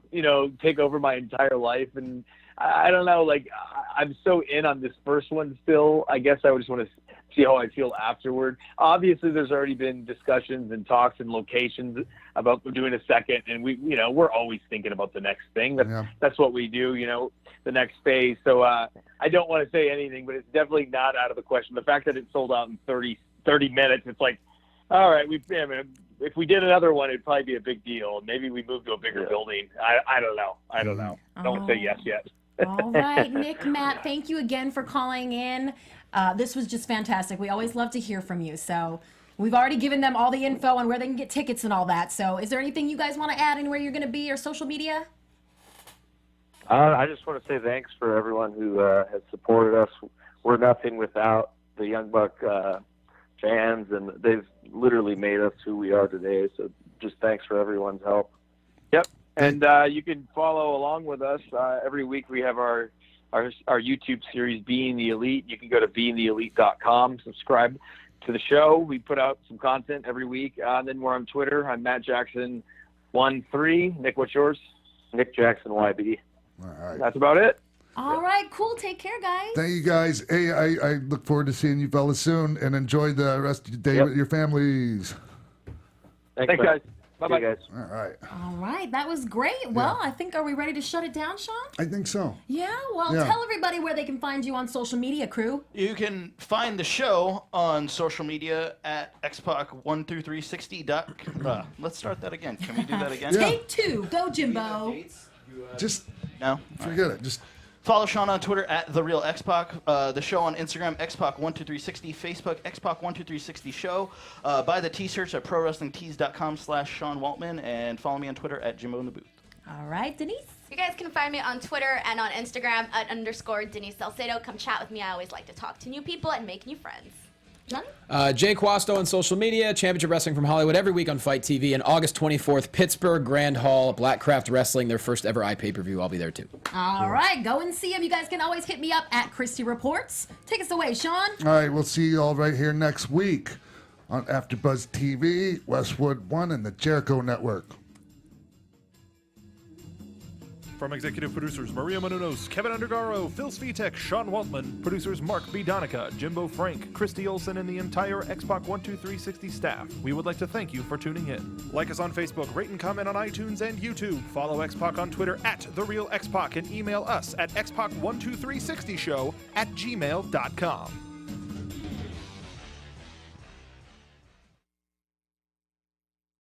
take over my entire life, and I don't know, like I'm so in on this first one still. I guess I would just want to see how I feel afterward. Obviously, there's already been discussions and talks and locations about doing a second, and we're always thinking about the next thing. That's what we do, the next phase. So I don't want to say anything, but it's definitely not out of the question. The fact that it sold out in 30 minutes, it's like, all right, if we did another one, it'd probably be a big deal. Maybe we move to a bigger building. I don't know. I don't know. Don't say yes yet. All right, Nick, Matt, thank you again for calling in. This was just fantastic. We always love to hear from you. So we've already given them all the info on where they can get tickets and all that. So is there anything you guys want to add, anywhere you're going to be, or social media? I just want to say thanks for everyone who has supported us. We're nothing without the Young Buck fans, and they've literally made us who we are today. So just thanks for everyone's help. Yep. And you can follow along with us. Every week we have our YouTube series, Being the Elite. You can go to beingtheelite.com, subscribe to the show. We put out some content every week. Then we're on Twitter. I'm Matt Jackson13. Nick, what's yours? Nick Jackson YB. All right. That's about it. All right, cool. Take care, guys. Thank you, guys. Hey, I look forward to seeing you fellas soon, and enjoy the rest of your day with your families. Thanks guys. Bye-bye, guys. All right. All right, that was great. Well, I think, are we ready to shut it down, Sean? I think so. Yeah, well, tell everybody where they can find you on social media, crew. You can find the show on social media at xpac12360. Let's start that again. Can we do that again? Take two. Go, Jimbo. Just No? forget it. Just Follow Sean on Twitter at The Real X-Pac. The show on Instagram, X-Pac12360. Facebook, X-Pac12360 Show. Buy the t-shirts at ProWrestlingTees.com/Sean Waltman. And follow me on Twitter at Jimbo in the Booth. All right, Denise. You guys can find me on Twitter and on Instagram at _Denise Salcedo. Come chat with me. I always like to talk to new people and make new friends. John? Jay Quasto on social media, Championship Wrestling from Hollywood every week on Fight TV. And August 24th, Pittsburgh Grand Hall, Blackcraft Wrestling, their first ever iPay-per-view. I'll be there too. All right, go and see them. You guys can always hit me up at Christy Reports. Take us away, Sean. all right. We'll see you all right here next week on AfterBuzz TV, Westwood One, and the Jericho Network. From executive producers Maria Menounos, Kevin Undergaro, Phil Svitek, Sean Waltman, producers Mark B. Donica, Jimbo Frank, Christy Olsen, and the entire X-Pac 12360 staff, we would like to thank you for tuning in. Like us on Facebook, rate and comment on iTunes and YouTube. Follow X-Pac on Twitter at The Real X-Pac, and email us at xpac12360show@gmail.com.